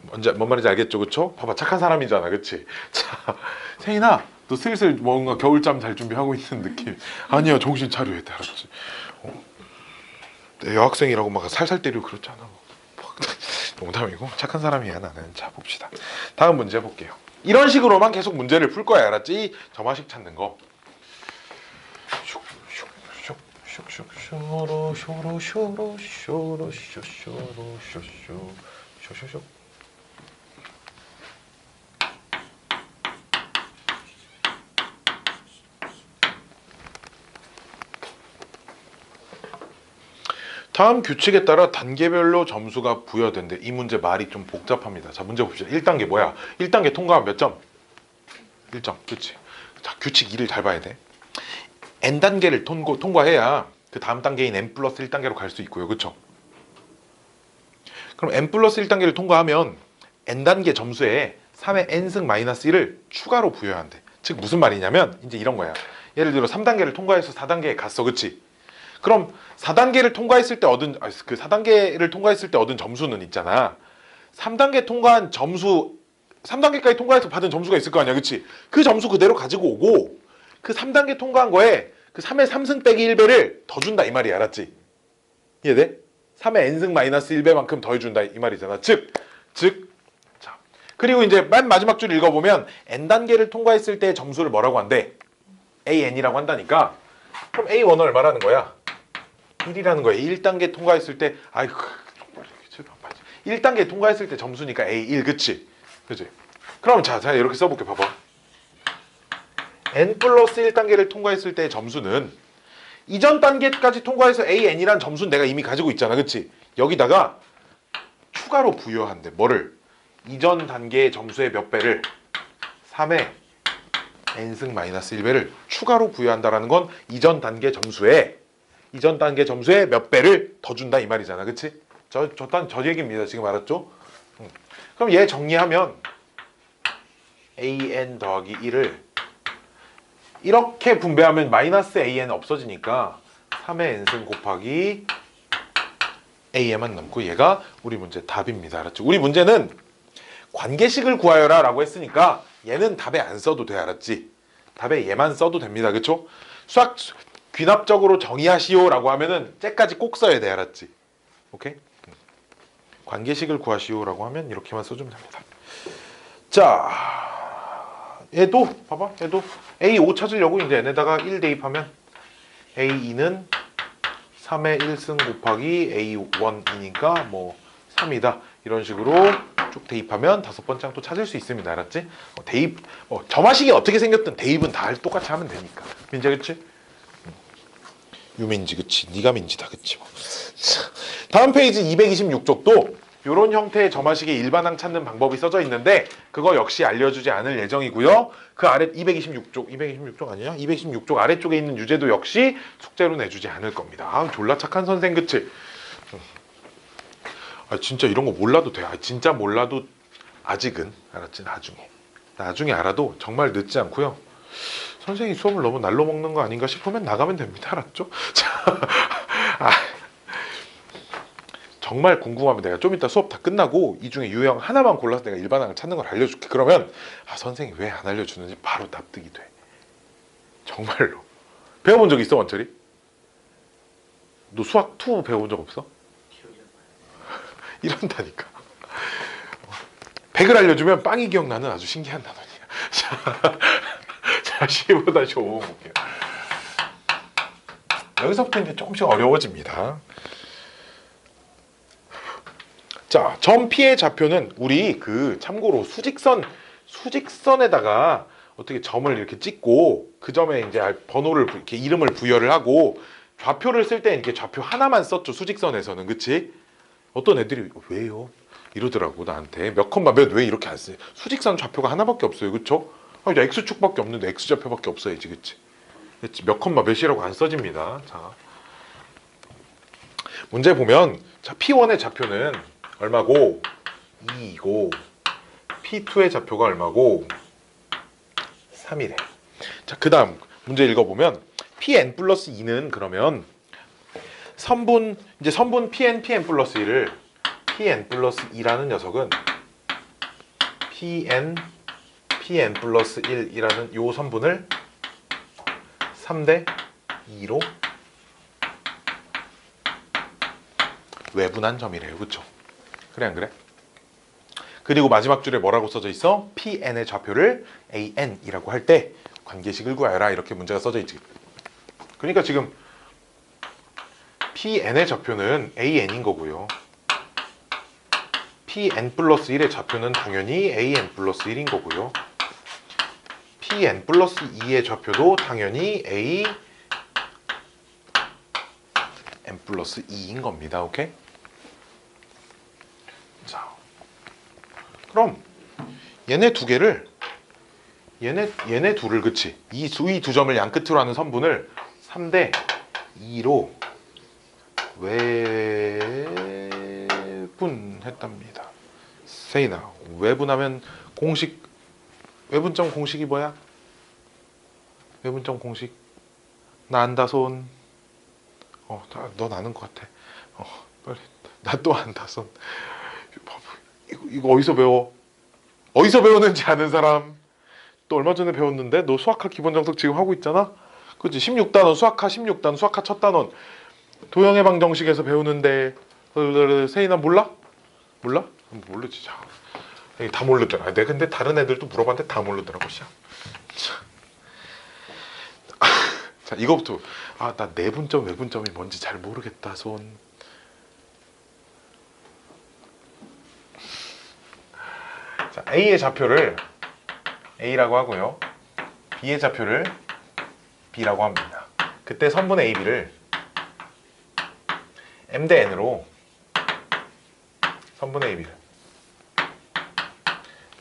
뭔 말인지 알겠죠? 그쵸? 봐봐, 착한 사람이잖아. 그치? 자, 세인아, 너 슬슬 뭔가 겨울잠 잘 준비하고 있는 느낌. 아니야, 정신 차려야 돼. 알았지? 내 여학생이라고 막 살살 때리고 그렇잖아. 농담이고 착한 사람이야 나는. 자, 봅시다. 다음 문제 볼게요. 이런 식으로만 계속 문제를 풀 거야. 알았지? 점화식 찾는 거. 쇼로 쇼로 쇼로 쇼로 쇼쇼로 쇼쇼 쇼쇼쇼. 다음 규칙에 따라 단계별로 점수가 부여된대. 이 문제 말이 좀 복잡합니다. 자, 문제 봅시다. 1단계 뭐야? 1단계 통과하면 몇 점? 1점. 그치? 자, 규칙 2를 잘 봐야 돼. n단계를 통과해야 그 다음 단계인 n 플러스 1단계로 갈 수 있고요. 그쵸? 그럼 n 플러스 1단계를 통과하면 n단계 점수에 3의 n승 마이너스 1을 추가로 부여한대. 즉 무슨 말이냐면 이제 이런 거야. 예를 들어 3단계를 통과해서 4단계에 갔어. 그치? 그럼 4단계를 통과했을 때 얻은 그 4단계를 통과했을 때 얻은 점수는 있잖아. 3단계 통과한 점수 3단계까지 통과해서 받은 점수가 있을 거 아니야. 그치? 그 점수 그대로 가지고 오고 그 3단계 통과한 거에 그 3의 3승 빼기 1배를 더 준다 이 말이야. 알았지? 이해돼? 3의 n승 마이너스 1배만큼 더 해준다 이 말이잖아. 즉 자, 그리고 이제 맨 마지막 줄 읽어보면 n단계를 통과했을 때의 점수를 뭐라고 한대? AN이라고 한다니까. 그럼 A1은 얼마라는 거야? 1이라는 거야. 1단계 통과했을 때 1단계 통과했을 때 점수니까 A1. 그치? 그치? 그럼 자 이렇게 써볼게. 봐봐. N 플러스 1단계를 통과했을 때의 점수는 이전 단계까지 통과해서 AN이란 점수는 내가 이미 가지고 있잖아. 그치? 여기다가 추가로 부여한대. 뭐를? 이전 단계의 점수의 몇 배를? 3의 n승 마이너스 1배를 추가로 부여한다라는 건 이전 단계 점수에 몇 배를 더 준다 이 말이잖아. 그치? 저 얘기입니다. 지금 알았죠? 그럼 얘 정리하면 an 더하기 1을 이렇게 분배하면 마이너스 an 없어지니까 3의 n승 곱하기 a에만 남고 얘가 우리 문제 답입니다. 알았죠? 우리 문제는 관계식을 구하여라 라고 했으니까 얘는 답에 안 써도 돼. 알았지? 답에 얘만 써도 됩니다. 그쵸? 수학 귀납적으로 정의하시오 라고 하면은 째까지 꼭 써야 돼. 알았지? 오케이? 관계식을 구하시오 라고 하면 이렇게만 써주면 됩니다. 자, 얘도 봐봐. 얘도 A5 찾으려고 이제 얘네다가 1 대입하면 A2는 3의 1승 곱하기 A1이니까 뭐 3이다. 이런 식으로 쭉 대입하면 다섯 번째 항 또 찾을 수 있습니다. 알았지? 대입, 점화식이 어떻게 생겼든 대입은 다 똑같이 하면 되니까. 민재 그치? 유민지 그치? 네가 민지다 그치? 뭐. 다음 페이지 226쪽도 이런 형태의 점화식의 일반항 찾는 방법이 써져 있는데 그거 역시 알려주지 않을 예정이고요. 그 아래 226쪽 아니야? 226쪽 아래쪽에 있는 유제도 역시 숙제로 내주지 않을 겁니다. 아, 졸라 착한 선생 그치? 아, 진짜 이런 거 몰라도 돼. 아, 진짜 몰라도 아직은. 알았지? 나중에 알아도 정말 늦지 않고요. 선생님이 수업을 너무 날로 먹는 거 아닌가 싶으면 나가면 됩니다. 알았죠? 자, 정말 궁금하면 내가 좀 이따 수업 다 끝나고 이 중에 유형 하나만 골라서 내가 일반항을 찾는 걸 알려줄게. 그러면 선생님이 왜 안 알려주는지 바로 납득이 돼. 정말로. 배워본 적 있어, 원철이? 너 수학 2 배워본 적 없어? 이런다니까. 100을 알려주면 빵이 기억나는 아주 신기한 단원이야. 자, 15-5 볼게요. 여기서부터 이제 조금씩 어려워집니다. 자, 점 P의 좌표는 우리 참고로 수직선에다가 어떻게 점을 이렇게 찍고 그 점에 이제 번호를 이렇게 이름을 부여를 하고 좌표를 쓸 때 이렇게 좌표 하나만 썼죠. 수직선에서는. 그치? 어떤 애들이 왜요? 이러더라고 나한테. 몇 컴마 몇 왜 이렇게 안 쓰지? 수직선 좌표가 하나밖에 없어요, 그쵸? 이제 x축밖에 없는데 x좌표밖에 없어야지, 그치? 그치? 몇 컴마 몇이라고 안 써집니다. 자, 문제 보면 자 P1의 좌표는 얼마고? 2이고 P2의 좌표가 얼마고? 3이래. 자, 그 다음 문제 읽어보면 Pn 플러스 2는 그러면 선분 Pn 플러스 1을 Pn 플러스 2라는 녀석은 Pn 플러스 1이라는 요 선분을 3대 2로 외분한 점이래요. 그쵸? 그래 안 그래? 그리고 마지막 줄에 뭐라고 써져 있어? Pn의 좌표를 An이라고 할 때 관계식을 구하여라 이렇게 문제가 써져 있지. 그러니까 지금 Pn의 좌표는 An인 거고요. Pn 플러스 1의 좌표는 당연히 An 플러스 1인 거고요. Pn 플러스 2의 좌표도 당연히 A n 플러스 2인 겁니다. 오케이? 자, 그럼 얘네 두 개를 얘네 둘을 그치? 이 두 점을 양 끝으로 하는 선분을 3대 2로 외분했답니다. 세이나 외분하면 외분점 공식이 뭐야? 외분점 공식 나 안다 손. 넌 아는 것 같아. 빨리 나 또 안다 손. 이거 어디서 배워? 어디서 배웠는지 아는 사람? 또 얼마 전에 배웠는데 너 수학학 기본 정석 지금 하고 있잖아. 그치? 16단원 수학학 16단 수학학 첫 단원 도형의 방정식에서 배우는데 세이나 몰라? 몰라? 모르지. 다 모르더라. 내가 근데 다른 애들도 물어봤는데 다 모르더라고. 자, 이거부터 나 내분점 외분점이 뭔지 잘 모르겠다 손. 자, A의 좌표를 A라고 하고요. B의 좌표를 B라고 합니다. 그때 선분의 AB를 M 대 N으로 선분의 AB를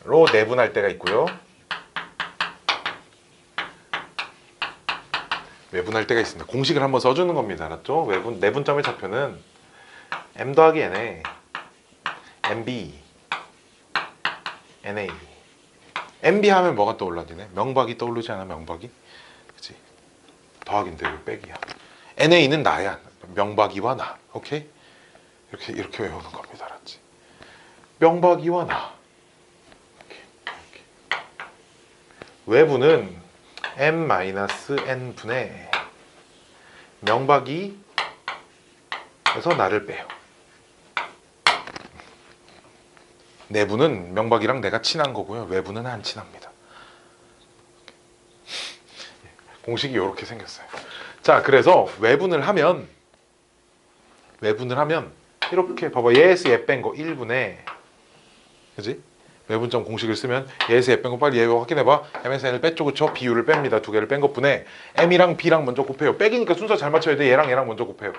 로 내분할 때가 있고요. 외분할 때가 있습니다. 공식을 한번 써주는 겁니다. 알았죠? 내분점의 좌표는 M 더하기 N에 MB NA MB 하면 뭐가 떠올라지네? 명박이 떠오르지 않아? 명박이? 그치? 더하기인데 왜 빼기야? NA는 나야. 명박이와 나. 오케이? 이렇게 외우는 겁니다. 알았지? 명박이와 나. 이렇게. 외부는 m-n분의 명박이에서 나를 빼요. 내부는 명박이랑 내가 친한 거고요. 외부는 안 친합니다. 공식이 이렇게 생겼어요. 자, 그래서 외분을 하면 이렇게 봐봐. 얘에서 얘 뺀 거 1분의 그지? 외분점 공식을 쓰면 얘에서 얘 뺀 거 빨리 얘 확인해봐. m에서 n을 뺐죠, 그쵸? 비율을 뺍니다. 두 개를 뺀 것분에 m이랑 b랑 먼저 곱해요. 빼기니까 순서 잘 맞춰야 돼. 얘랑 먼저 곱해요.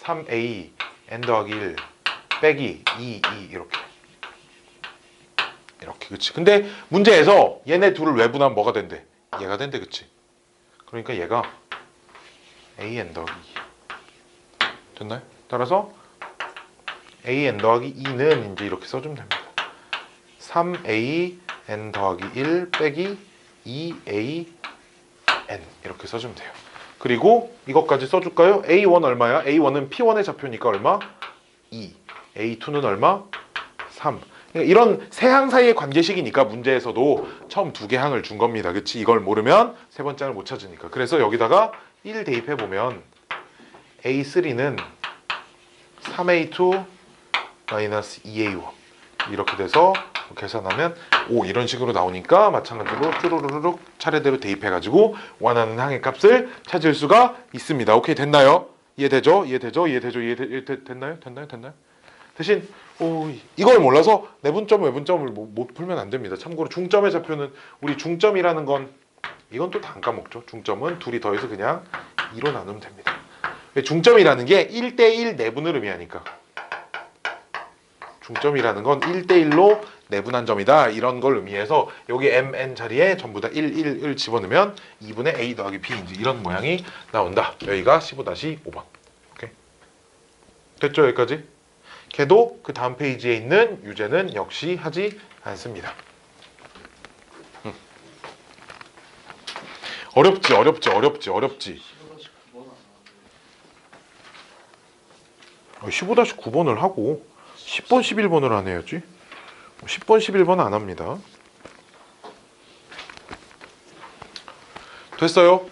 3a n 더하기 1 빼기 2 이렇게 그치? 근데 문제에서 얘네 둘을 외분하면 뭐가 된대? 얘가 된대, 그치? 그러니까 얘가 an 더하기 2 됐나요? 따라서 an 더하기 2는 이제 이렇게 써주면 됩니다. 3a n 더하기 1 빼기 2a n 이렇게 써주면 돼요. 그리고 이것까지 써줄까요? a1 얼마야? a1은 p1의 좌표니까 얼마? 2. a2는 얼마? 3. 그러니까 이런 세 항 사이의 관계식이니까 문제에서도 처음 두 개 항을 준 겁니다. 그치? 이걸 모르면 세 번째 항을 못 찾으니까. 그래서 여기다가 1 대입해보면 a3는 3a2 마이너스 2a1 이렇게 돼서 계산하면 5 이런 식으로 나오니까 마찬가지로 쭈루루룩 차례대로 대입해가지고 원하는 항의 값을 찾을 수가 있습니다. 오케이, 됐나요? 이해되죠? 됐나요? 대신 이걸 몰라서 내분점 외분점을 못 풀면 안 됩니다. 참고로 중점의 좌표는 우리 중점이라는 건 이건 또 다 안 까먹죠. 중점은 둘이 더해서 그냥 2로 나누면 됩니다. 중점이라는 게 1대1 내분을 의미하니까 중점이라는 건 1대1로 내분한 점이다. 이런 걸 의미해서 여기 mn 자리에 전부 다 1, 1, 1 집어넣으면 2분의 a 더하기 b 이제 이런 모양이 나온다. 여기가 15-5번. 오케이. 됐죠? 여기까지? 걔도 그 다음 페이지에 있는 유제는 역시 하지 않습니다. 어렵지. 15-9번을 하고 10번, 11번을 안 해야지. 10번, 11번 안 합니다. 됐어요.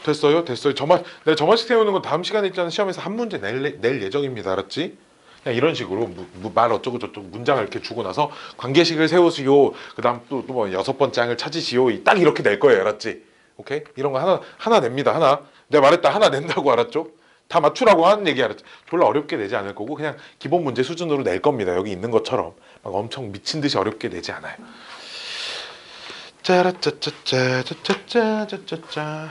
내가 저만식 세우는 건 다음 시간에 있잖아. 시험에서 한 문제 낼 예정입니다. 알았지? 그냥 이런 식으로 말 어쩌고 저쩌고 문장을 이렇게 주고 나서 관계식을 세우시오. 그 다음 또 뭐 6번째 항을 찾으시오. 딱 이렇게 낼 거예요. 알았지? 오케이? 이런 거 하나 냅니다. 하나. 내가 말했다. 하나 낸다고. 알았죠? 다 맞추라고 하는 얘기 알았지? 졸라 어렵게 내지 않을 거고 그냥 기본 문제 수준으로 낼 겁니다. 여기 있는 것처럼 막 엄청 미친 듯이 어렵게 내지 않아요. 짜라짜짜짜짜짜짜짜짜.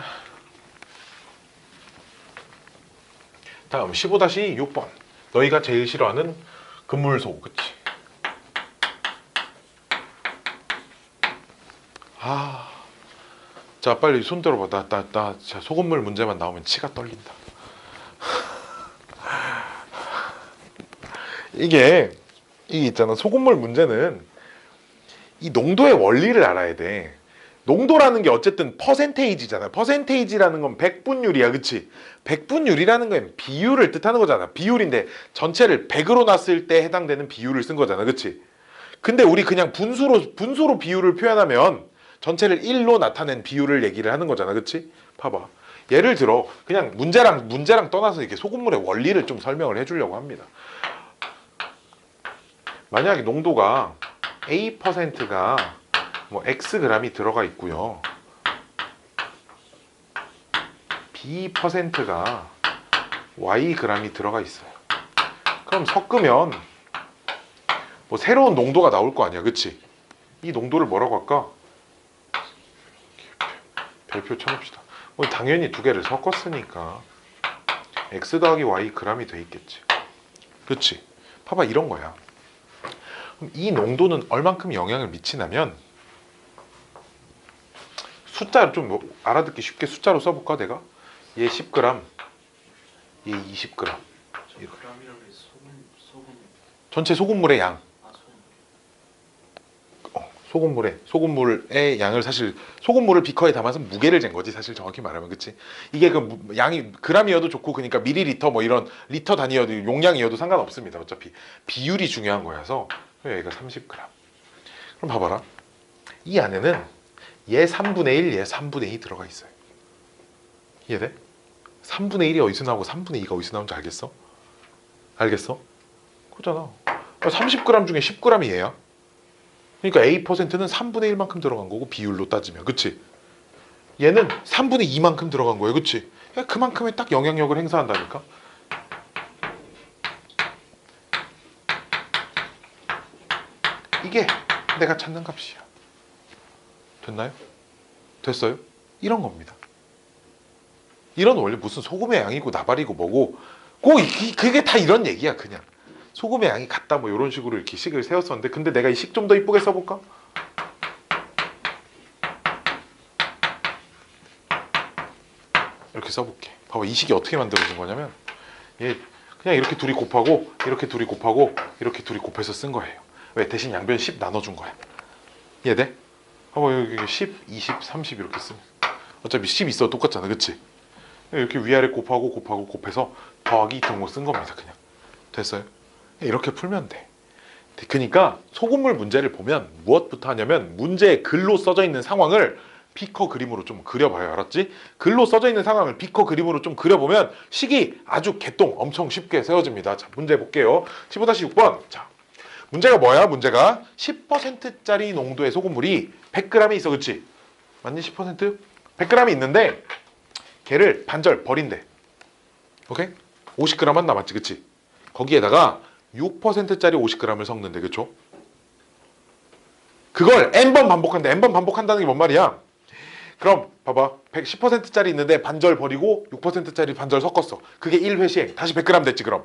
다음 15-6번. 너희가 제일 싫어하는 급물소. 그치? 자 빨리 손 들어봐. 나 소금물 문제만 나오면 치가 떨린다. 이게 있잖아. 소금물 문제는 이 농도의 원리를 알아야 돼. 농도라는 게 어쨌든 퍼센테이지잖아. 퍼센테이지라는 건 백분율이야. 그치? 백분율이라는 건 비율을 뜻하는 거잖아. 비율인데 전체를 100으로 놨을 때 해당되는 비율을 쓴 거잖아. 그치? 근데 우리 그냥 분수로 비율을 표현하면 전체를 1로 나타낸 비율을 얘기를 하는 거잖아. 그치? 봐봐. 예를 들어 그냥 문제랑 떠나서 이렇게 소금물의 원리를 좀 설명을 해주려고 합니다. 만약에 농도가 A%가 뭐 Xg이 들어가 있고요. B%가 Yg이 들어가 있어요. 그럼 섞으면 뭐 새로운 농도가 나올 거 아니야. 그치? 이 농도를 뭐라고 할까? 별표 쳐봅시다. 뭐 당연히 두 개를 섞었으니까 X 더하기 Y g이 돼 있겠지. 그치? 봐봐 이런 거야. 그럼 이 농도는 얼만큼 영향을 미치냐면 숫자를 좀 알아듣기 쉽게 숫자로 써볼까 내가? 얘 10g, 얘 20g. 그람이라고 소금. 전체 소금물의 양. 소금물의 양을 사실 소금물을 비커에 담아서 무게를 잰 거지 사실 정확히 말하면. 그치? 이게 그 양이 g이어도 좋고 그러니까 밀리리터 뭐 이런 리터 단위여도 용량이어도 상관없습니다. 어차피 비율이 중요한 거여서 여기가 30g. 그럼 봐봐라. 이 안에는 얘 3분의 1, 얘 3분의 2 들어가 있어요. 이해돼? 3분의 1이 어디서 나오고 3분의 2가 어디서 나오는지 알겠어? 알겠어? 그거잖아. 30g 중에 10g이 얘야. 그러니까 A%는 3분의 1만큼 들어간 거고 비율로 따지면. 그치? 얘는 3분의 2만큼 들어간 거예요. 그치? 그만큼의 딱 영향력을 행사한다니까? 이게 내가 찾는 값이야. 됐나요? 됐어요? 이런 겁니다. 이런 원리 무슨 소금의 양이고 나발이고 뭐고 그게 다 이런 얘기야 그냥. 소금의 양이 같다 뭐 이런 식으로 이렇게 식을 세웠었는데 근데 내가 이 식 좀 더 이쁘게 써볼까? 이렇게 써볼게. 봐봐 이 식이 어떻게 만들어진 거냐면 얘 그냥 이렇게 둘이 곱하고 이렇게 둘이 곱하고 이렇게 둘이 곱해서 쓴 거예요. 왜? 대신 양변 10 나눠준 거야. 이해돼? 봐봐 여기 10, 20, 30 이렇게 쓰면 어차피 10 있어도 똑같잖아. 그치? 이렇게 위아래 곱해서 더하기 등호 쓴 겁니다. 그냥. 됐어요? 이렇게 풀면 돼. 그러니까 소금물 문제를 보면 무엇부터 하냐면 문제에 글로 써져 있는 상황을 피커 그림으로 좀 그려봐요. 알았지? 글로 써져 있는 상황을 피커 그림으로 좀 그려보면 식이 아주 개똥 엄청 쉽게 세워집니다. 자 문제 볼게요. 15-6번. 자 문제가 뭐야? 문제가 10%짜리 농도의 소금물이 100g이 있어. 그치? 맞니? 10%? 100g이 있는데 걔를 반절 버린대. 오케이? 50g만 남았지. 그치? 거기에다가 6%짜리 50g을 섞는데. 그쵸? 그걸 n번 반복한다. n번 반복한다는 게 뭔 말이야? 그럼 봐봐 10%짜리 있는데 반절 버리고 6%짜리 반절 섞었어. 그게 1회 시행. 다시 100g 됐지. 그럼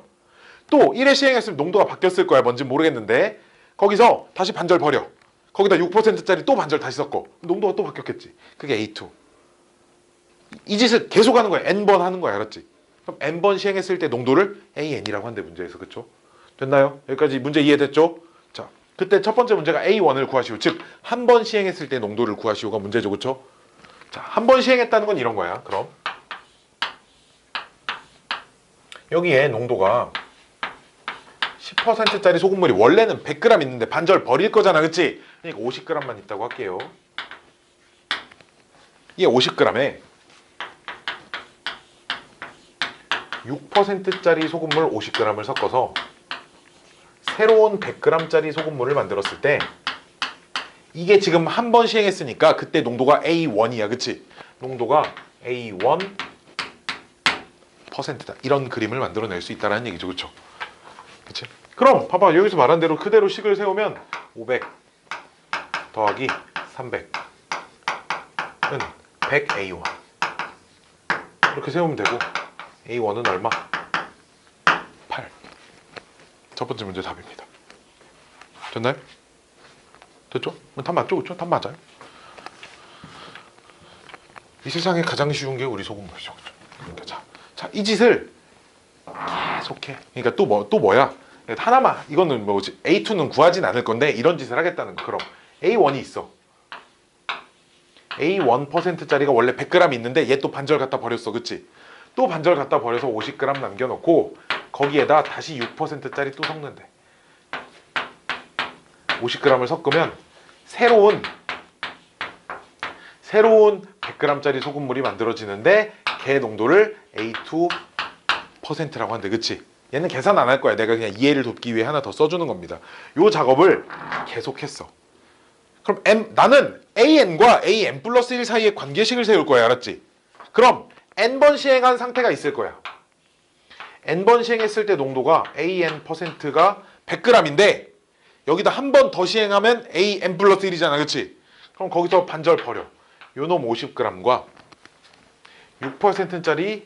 또 1회 시행했으면 농도가 바뀌었을 거야. 뭔지 모르겠는데 거기서 다시 반절 버려. 거기다 6%짜리 또 반절 다시 섞어. 농도가 또 바뀌었겠지. 그게 A2. 이 짓을 계속 하는 거야. N번 하는 거야. 알았지? 그럼 N번 시행했을 때 농도를 AN이라고 한대, 문제에서. 그쵸? 됐나요? 여기까지 문제 이해됐죠? 자, 그때 첫 번째 문제가 A1을 구하시오. 즉, 한 번 시행했을 때 농도를 구하시오가 문제죠. 그쵸? 자, 한 번 시행했다는 건 이런 거야. 그럼 여기에 농도가 10%짜리 소금물이 원래는 100g 있는데 반절 버릴 거잖아. 그치? 그러니까 50g만 있다고 할게요. 이게 50g에 6%짜리 소금물 50g을 섞어서 새로운 100g짜리 소금물을 만들었을 때 이게 지금 한 번 시행했으니까 그때 농도가 A1이야. 그치? 농도가 A1%다. 이런 그림을 만들어낼 수 있다는 얘기죠. 그쵸? 그치? 그럼 봐봐. 여기서 말한 대로 그대로 식을 세우면 500 더하기 300은 100A1 이렇게 세우면 되고 A1은 얼마? 8. 첫 번째 문제 답입니다. 됐나요? 됐죠? 답 맞죠? 그쵸? 답 맞아요. 이 세상에 가장 쉬운 게 우리 소금물이죠. 그러니까 자, 이 짓을 계속해. 그러니까 또 뭐야? 하나만, 이거는 뭐지? A2는 구하진 않을 건데 이런 짓을 하겠다는 거. 그럼 A1이 있어. A1%짜리가 원래 100g 있는데 얘 또 반절 갖다 버렸어. 그치? 또 반절 갖다 버려서 50g 남겨놓고 거기에다 다시 6%짜리 또 섞는데 50g을 섞으면 새로운 100g짜리 소금물이 만들어지는데 걔 농도를 A2%라고 한대. 그치? 얘는 계산 안 할 거야. 내가 그냥 이해를 돕기 위해 하나 더 써주는 겁니다. 요 작업을 계속했어. 그럼 나는 AN과 AN 플러스 1 사이의 관계식을 세울 거야. 알았지? 그럼 N번 시행한 상태가 있을 거야. N번 시행했을 때 농도가 AN%가 100g인데 여기다 한 번 더 시행하면 AN 플러스 1이잖아. 그치? 그럼 거기서 반절 버려. 요놈 50g과 6%짜리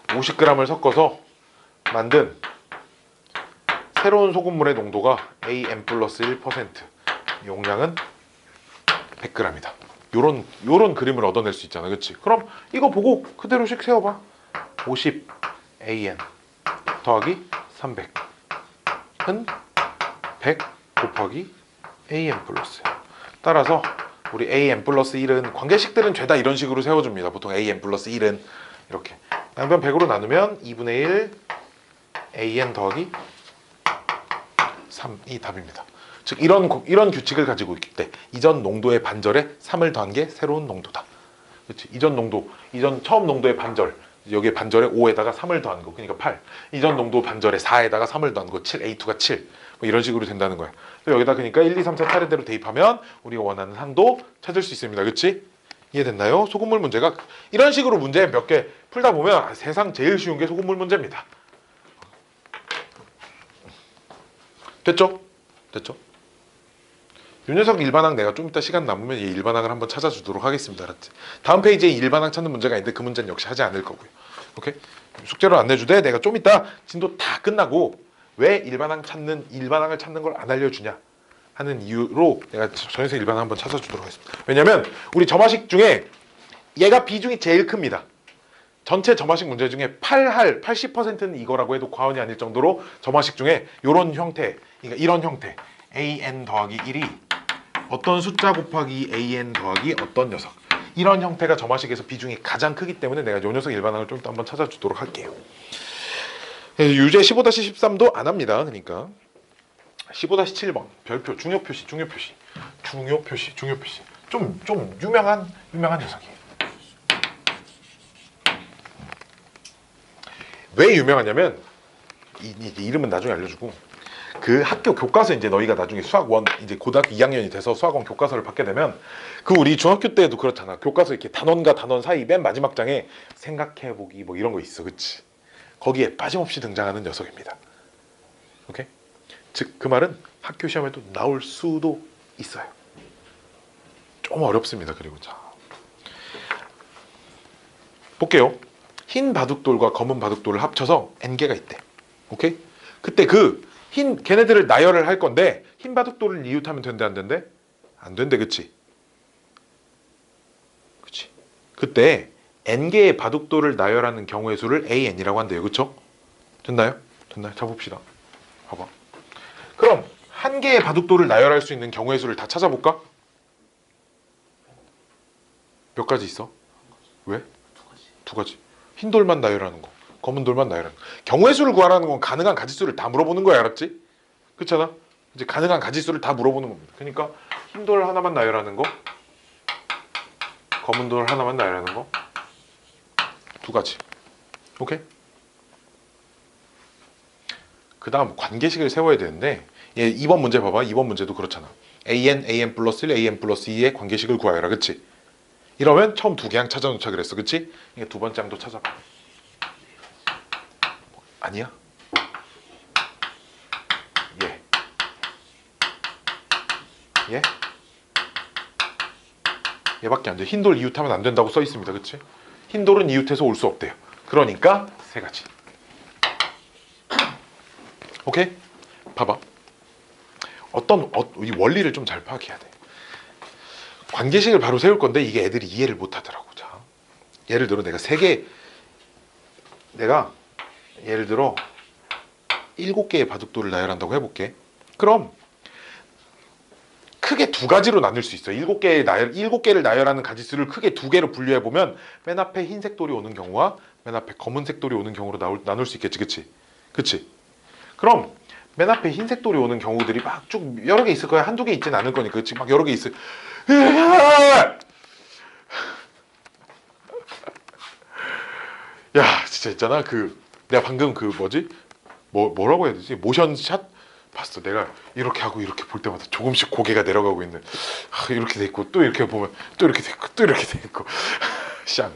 50g을 섞어서 만든 새로운 소금물의 농도가 AN 플러스 1%, 용량은 100g이다. 요런 그림을 얻어낼 수 있잖아. 그치? 그럼 이거 보고 그대로씩 세워봐. 50 AN 더하기 300은 100 곱하기 AN 플러스. 따라서 우리 AN 플러스 1은 관계식들은 죄다 이런 식으로 세워줍니다. 보통 AN 플러스 1은 이렇게 양변 100으로 나누면 2분의 1 AN 더하기 3이 답입니다. 즉 이런 규칙을 가지고 있기 때 이전 농도의 반절에 3을 더한 게 새로운 농도다. 그렇지? 이전 처음 농도의 반절, 여기에 반절에 5에다가 3을 더한 거, 그러니까 8. 이전 농도 반절에 4에다가 3을 더한 거, 7. A2가 7. 뭐 이런 식으로 된다는 거야. 여기다 그러니까 1, 2, 3, 4 차례대로 대입하면 우리가 원하는 상도 찾을 수 있습니다. 그렇지? 이해됐나요? 소금물 문제가 이런 식으로 문제 몇 개 풀다 보면 세상 제일 쉬운 게 소금물 문제입니다. 됐죠? 됐죠? 이 녀석 일반항 내가 좀 이따 시간 남으면 이 일반항을 한번 찾아주도록 하겠습니다. 알았지? 다음 페이지에 일반항 찾는 문제가 있는데 그 문제는 역시 하지 않을 거고요. 오케이? 숙제로 안 내주되 내가 좀 이따 진도 다 끝나고 왜 일반항을 찾는 걸 안 알려주냐 하는 이유로 내가 전에서 일반항 한번 찾아주도록 하겠습니다. 왜냐면 우리 점화식 중에 얘가 비중이 제일 큽니다. 전체 점화식 문제 중에 80%는 이거라고 해도 과언이 아닐 정도로 점화식 중에 이런 형태, 그러니까 이런 형태 AN 더하기 1이 어떤 숫자 곱하기 AN 더하기 어떤 녀석, 이런 형태가 점화식에서 비중이 가장 크기 때문에 내가 요 녀석 일반항을 좀 더 한번 찾아주도록 할게요. 유제 15-13도 안 합니다. 그러니까 15-7번 별표 중요 표시 좀 유명한 녀석이에요. 왜 유명하냐면 이 이름은 나중에 알려주고 그 학교 교과서 이제 너희가 나중에 수학 1 이제 고등학교 2학년이 돼서 수학 1 교과서를 받게 되면 그 우리 중학교 때도 그렇잖아. 교과서 이렇게 단원과 단원 사이 맨 마지막 장에 생각해보기 뭐 이런 거 있어. 그치? 거기에 빠짐없이 등장하는 녀석입니다. 오케이? 즉 그 말은 학교 시험에도 나올 수도 있어요. 좀 어렵습니다. 그리고 자 볼게요. 흰 바둑돌과 검은 바둑돌을 합쳐서 n개가 있대. 오케이? 그때 그 걔네들을 나열을 할 건데 흰 바둑돌을 이웃하면 된대 안 된대? 안 된대, 그치? 그치? 그때 n개의 바둑돌을 나열하는 경우의 수를 an이라고 한대요, 그쵸? 됐나요? 됐나요? 자 봅시다. 봐봐. 그럼 한 개의 바둑돌을 나열할 수 있는 경우의 수를 다 찾아볼까? 몇 가지 있어? 왜? 두 가지. 흰 돌만 나열하는 거, 검은 돌만 나열하는 거. 경우의 수를 구하라는 건 가능한 가지수를 다 물어보는 거야, 알았지? 그렇잖아? 이제 가능한 가지수를 다 물어보는 겁니다. 그러니까 흰 돌 하나만 나열하는 거, 검은 돌 하나만 나열하는 거, 두 가지. 오케이? 그 다음 관계식을 세워야 되는데, 얘 2번 문제 봐봐. 2번 문제도 그렇잖아. an 플러스 1, an 플러스 2의 관계식을 구하여라, 그치? 이러면 처음 두 개항 찾아놓자 그랬어, 그치? 이게 두 번째 항도 찾아봐. 아니야? 예. 예? 얘밖에 안 돼. 흰돌 이웃하면 안 된다고 써 있습니다, 그치? 흰돌은 이웃해서 올 수 없대요. 그러니까 세 가지. 오케이? 봐봐. 이 원리를 좀 잘 파악해야 돼. 관계식을 바로 세울 건데 이게 애들이 이해를 못 하더라고. 자, 예를 들어 내가 예를 들어 7개의 바둑돌을 나열한다고 해볼게. 그럼 크게 두 가지로 나눌 수 있어. 7개를 나열하는 가지수를 크게 두 개로 분류해 보면 맨 앞에 흰색 돌이 오는 경우와 맨 앞에 검은색 돌이 오는 경우로 나눌 수 있겠지, 그치? 그치? 그럼 맨 앞에 흰색 돌이 오는 경우들이 막 쭉 여러 개 있을 거야. 한두 개 있진 않을 거니까, 그치? 막 여러 개 있을. 야, 진짜 있잖아. 내가 방금 뭐라고 해야 되지? 모션샷 봤어. 내가 이렇게 하고 이렇게 볼 때마다 조금씩 고개가 내려가고 있는. 이렇게 돼 있고 또 이렇게 보면 또 이렇게 돼 있고 또 이렇게 돼 있고. 샹.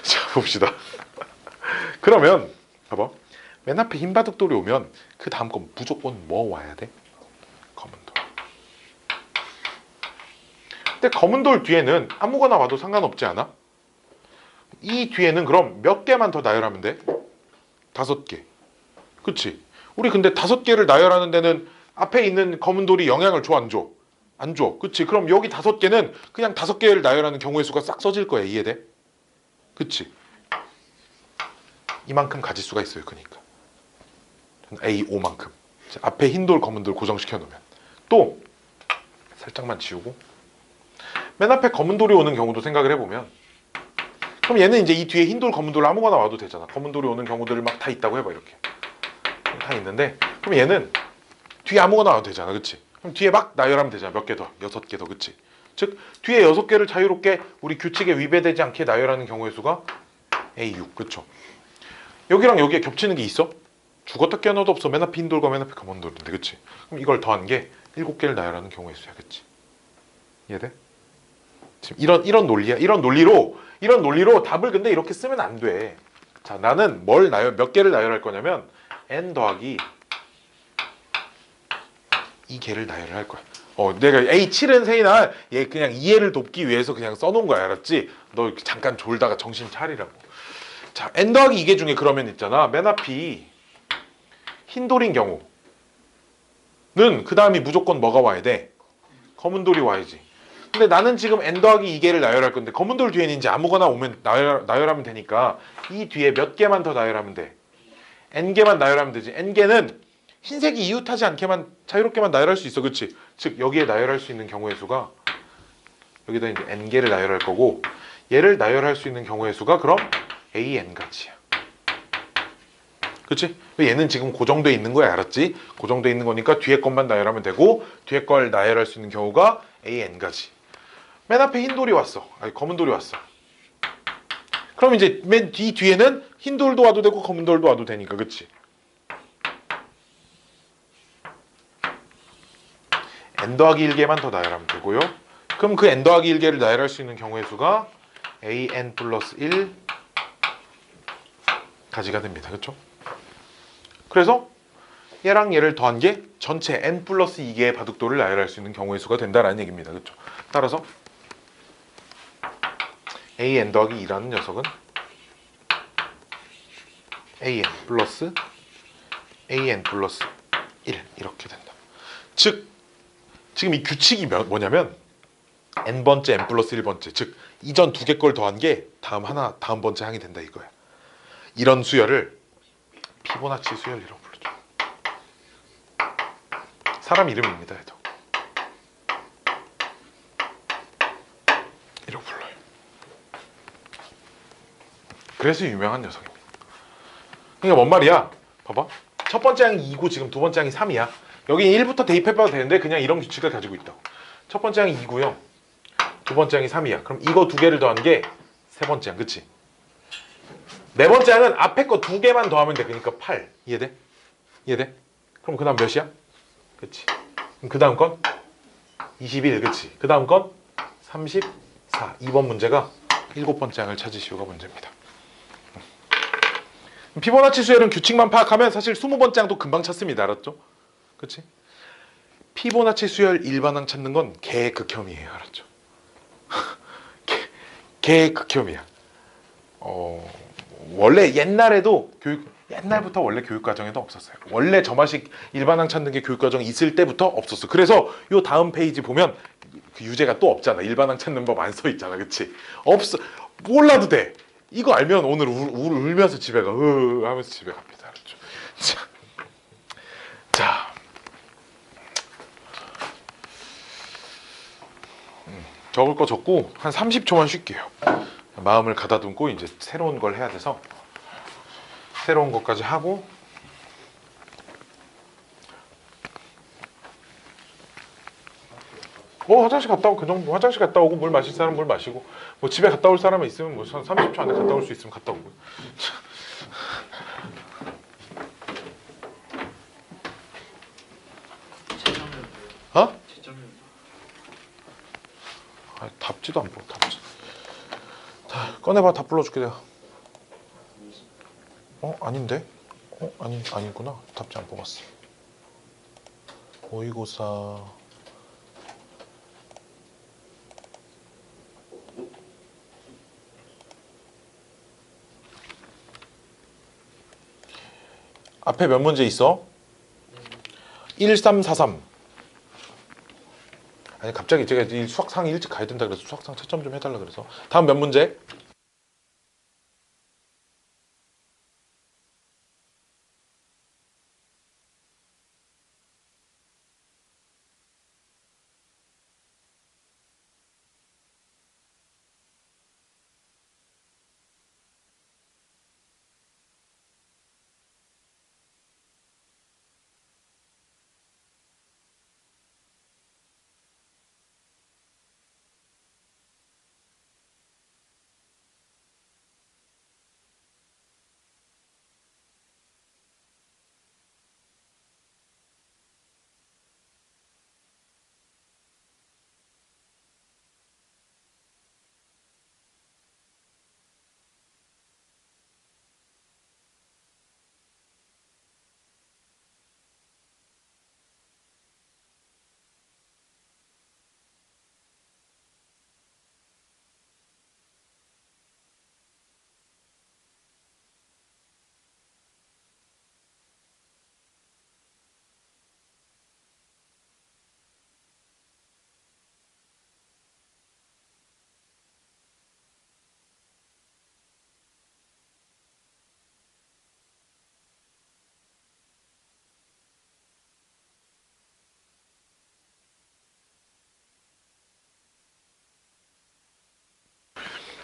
자, 봅시다. 그러면 봐봐. 맨 앞에 흰 바둑돌이 오면 그 다음 건 무조건 뭐 와야 돼? 검은 돌. 근데 검은 돌 뒤에는 아무거나 와도 상관없지 않아? 이 뒤에는 그럼 몇 개만 더 나열하면 돼? 5개. 그치? 우리 근데 5개를 나열하는 데는 앞에 있는 검은 돌이 영향을 줘, 안 줘? 안 줘. 그치? 그럼 여기 5개는 그냥 5개를 나열하는 경우의 수가 싹 써질 거야. 이해돼? 그치? 이만큼 가지수가 있어요. 그러니까 A5만큼. 앞에 흰 돌, 검은 돌 고정시켜 놓으면. 또 살짝만 지우고 맨 앞에 검은 돌이 오는 경우도 생각을 해보면, 그럼 얘는 이제 이 뒤에 흰 돌, 검은 돌 아무거나 와도 되잖아. 검은 돌이 오는 경우들을 막 다 있다고 해봐. 이렇게 다 있는데, 그럼 얘는 뒤에 아무거나 와도 되잖아, 그치? 그럼 뒤에 막 나열하면 되잖아. 몇 개 더, 6개 더, 그치? 즉 뒤에 6개를 자유롭게 우리 규칙에 위배되지 않게 나열하는 경우의 수가 A6, 그쵸? 여기랑 여기에 겹치는 게 있어? 죽었다 깨어나도 없어. 맨 앞에 흰 돌과 맨 앞에 검은 돌인데, 그치? 그럼 이걸 더한 게 7개를 나열하는 경우의 수야, 그치? 이해돼? 지금 이런 논리야. 이런 논리로 답을 근데 이렇게 쓰면 안 돼. 자, 나는 몇 개를 나열할 거냐면 n 더하기 2개를 나열을 할 거야. 내가 A7은 세인아 얘 그냥 이해를 돕기 위해서 그냥 써놓은 거야, 알았지? 너 잠깐 졸다가 정신 차리라고. 자, n 더하기 2개 중에 그러면 있잖아. 맨 앞이 흰돌인 경우는 그 다음이 무조건 뭐가 와야 돼? 검은 돌이 와야지. 근데 나는 지금 n 더하기 2개를 나열할 건데 검은 돌 뒤에는 이제 아무거나 오면 나열하면 되니까 이 뒤에 몇 개만 더 나열하면 돼. n개만 나열하면 되지. n개는 흰색이 이웃하지 않게만 자유롭게만 나열할 수 있어, 그치? 즉 여기에 나열할 수 있는 경우의 수가 여기다 이제 n개를 나열할 거고, 얘를 나열할 수 있는 경우의 수가 그럼 an가지야. 그치? 얘는 지금 고정돼 있는 거야, 알았지? 고정돼 있는 거니까 뒤에 것만 나열하면 되고 뒤에 걸 나열할 수 있는 경우가 an가지. 맨 앞에 흰 돌이 왔어. 아니, 검은 돌이 왔어. 그럼 이제 맨 뒤에는 흰 돌도 와도 되고 검은 돌도 와도 되니까, 그치? n 더하기 1개만 더 나열하면 되고요. 그럼 그 n 더하기 1개를 나열할 수 있는 경우의 수가 an 플러스 1 가지가 됩니다. 그렇죠? 그래서 얘랑 얘를 더한 게 전체 n 플러스 2개의 바둑돌을 나열할 수 있는 경우의 수가 된다라는 얘기입니다. 그렇죠? 따라서 an 더하기 2라는 녀석은 an 플러스 1 이렇게 된다. 즉 지금 이 규칙이 뭐냐면 n번째 n 플러스 1번째 즉 이전 두 개 걸 더한 게 다음 번째 항이 된다 이거야. 이런 수열을 피보나치 수열이라고 부르죠. 사람 이름입니다. 얘도 이렇게 불러요. 그래서 유명한 녀석입니다. 그러니까 뭔 말이야? 봐봐. 첫 번째 항이 2고 지금 두 번째 항이 3이야. 여기 1부터 대입해봐도 되는데 그냥 이런 규칙을 가지고 있다고. 첫 번째 항이 2고요. 두 번째 항이 3이야. 그럼 이거 두 개를 더한 게 세 번째 항, 그치? 네 번째 항은 앞에 거 두 개만 더하면 돼. 그러니까 8. 이해돼? 이해돼? 그럼 그 다음 몇이야? 그치? 그럼 그 다음 건 21, 그치? 그 다음 건 34. 이번 문제가 일곱 번째 항을 찾으시오가 문제입니다. 피보나치 수열은 규칙만 파악하면 사실 20번째 항도 금방 찾습니다. 알았죠? 그치? 피보나치 수열 일반항 찾는 건 개의 극혐이에요. 알았죠? 개의 극혐이야. 원래 옛날에도 옛날부터 원래 교육과정에도 없었어요. 원래 저마식 일반항 찾는 게 교육과정에 있을 때부터 없었어. 그래서 요 다음 페이지 보면 그 유제가 또 없잖아. 일반항 찾는 법 안 써 있잖아. 그치? 없어. 몰라도 돼. 이거 알면 오늘 울면서 집에 가. 하면서 집에 갑니다. 알았죠? 자. 적을 거 적고 한 30초만 쉴게요. 마음을 가다듬고 이제 새로운 걸 해야 돼서 새로운 것까지 하고 화장실 갔다 오고 그 정도. 화장실 갔다 오고 물 마실 사람 물 마시고 뭐 집에 갔다 올 사람은 있으면 뭐 30초 안에 갔다 올 수 있으면 갔다 오고. 채점은 어? 채점은 답지도 안 보고 답지. 자, 꺼내봐. 다 불러줄게 내가. 아닌데? 아니구나. 답지 안 뽑았어. 모의고사 앞에 몇 문제 있어? 1343. 아니 갑자기 제가 이 수학상이 일찍 가야 된다 그래서 수학상 채점 좀 해달라 그래서. 다음 몇 문제?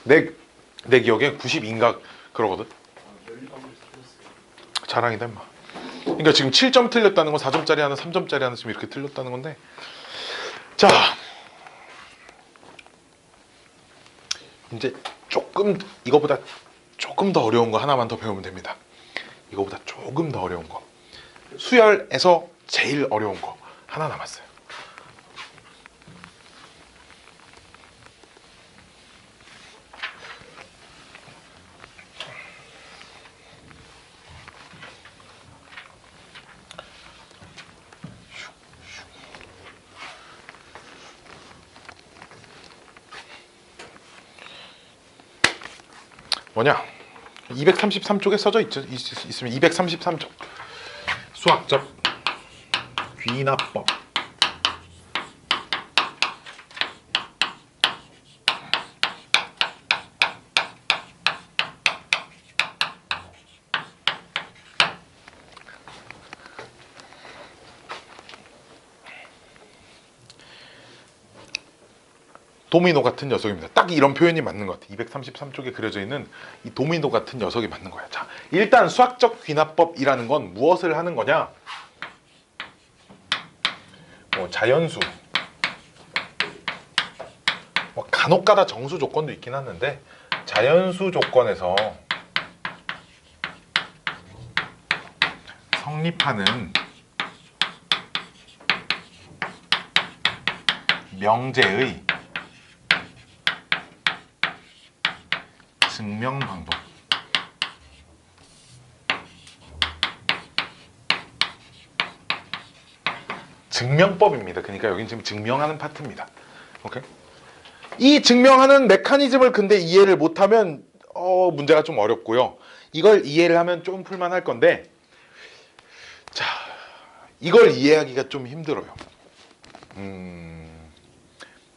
내 기억에 92인가 그러거든. 자랑이다 임마. 그러니까 지금 7점 틀렸다는 건 4점짜리 하나 3점짜리 하나 지금 이렇게 틀렸다는 건데. 자 이제 이거보다 조금 더 어려운 거 하나만 더 배우면 됩니다. 이거보다 조금 더 어려운 거. 수열에서 제일 어려운 거 하나 남았어요. 뭐냐? 233쪽에 써져 있으면 233쪽 수학적 귀납법. 도미노 같은 녀석입니다. 딱 이런 표현이 맞는 것 같아요. 233쪽에 그려져 있는 이 도미노 같은 녀석이 맞는 거야. 자, 일단 수학적 귀납법이라는 건 무엇을 하는 거냐? 자연수, 간혹가다 정수 조건도 있긴 하는데 자연수 조건에서 성립하는 명제의 증명 방법. 증명법입니다. 그러니까 여긴 지금 증명하는 파트입니다. 오케이? 이 증명하는 메커니즘을 근데 이해를 못하면 문제가 좀 어렵고요. 이걸 이해를 하면 좀 풀만할 건데, 자, 이걸 이해하기가 좀 힘들어요.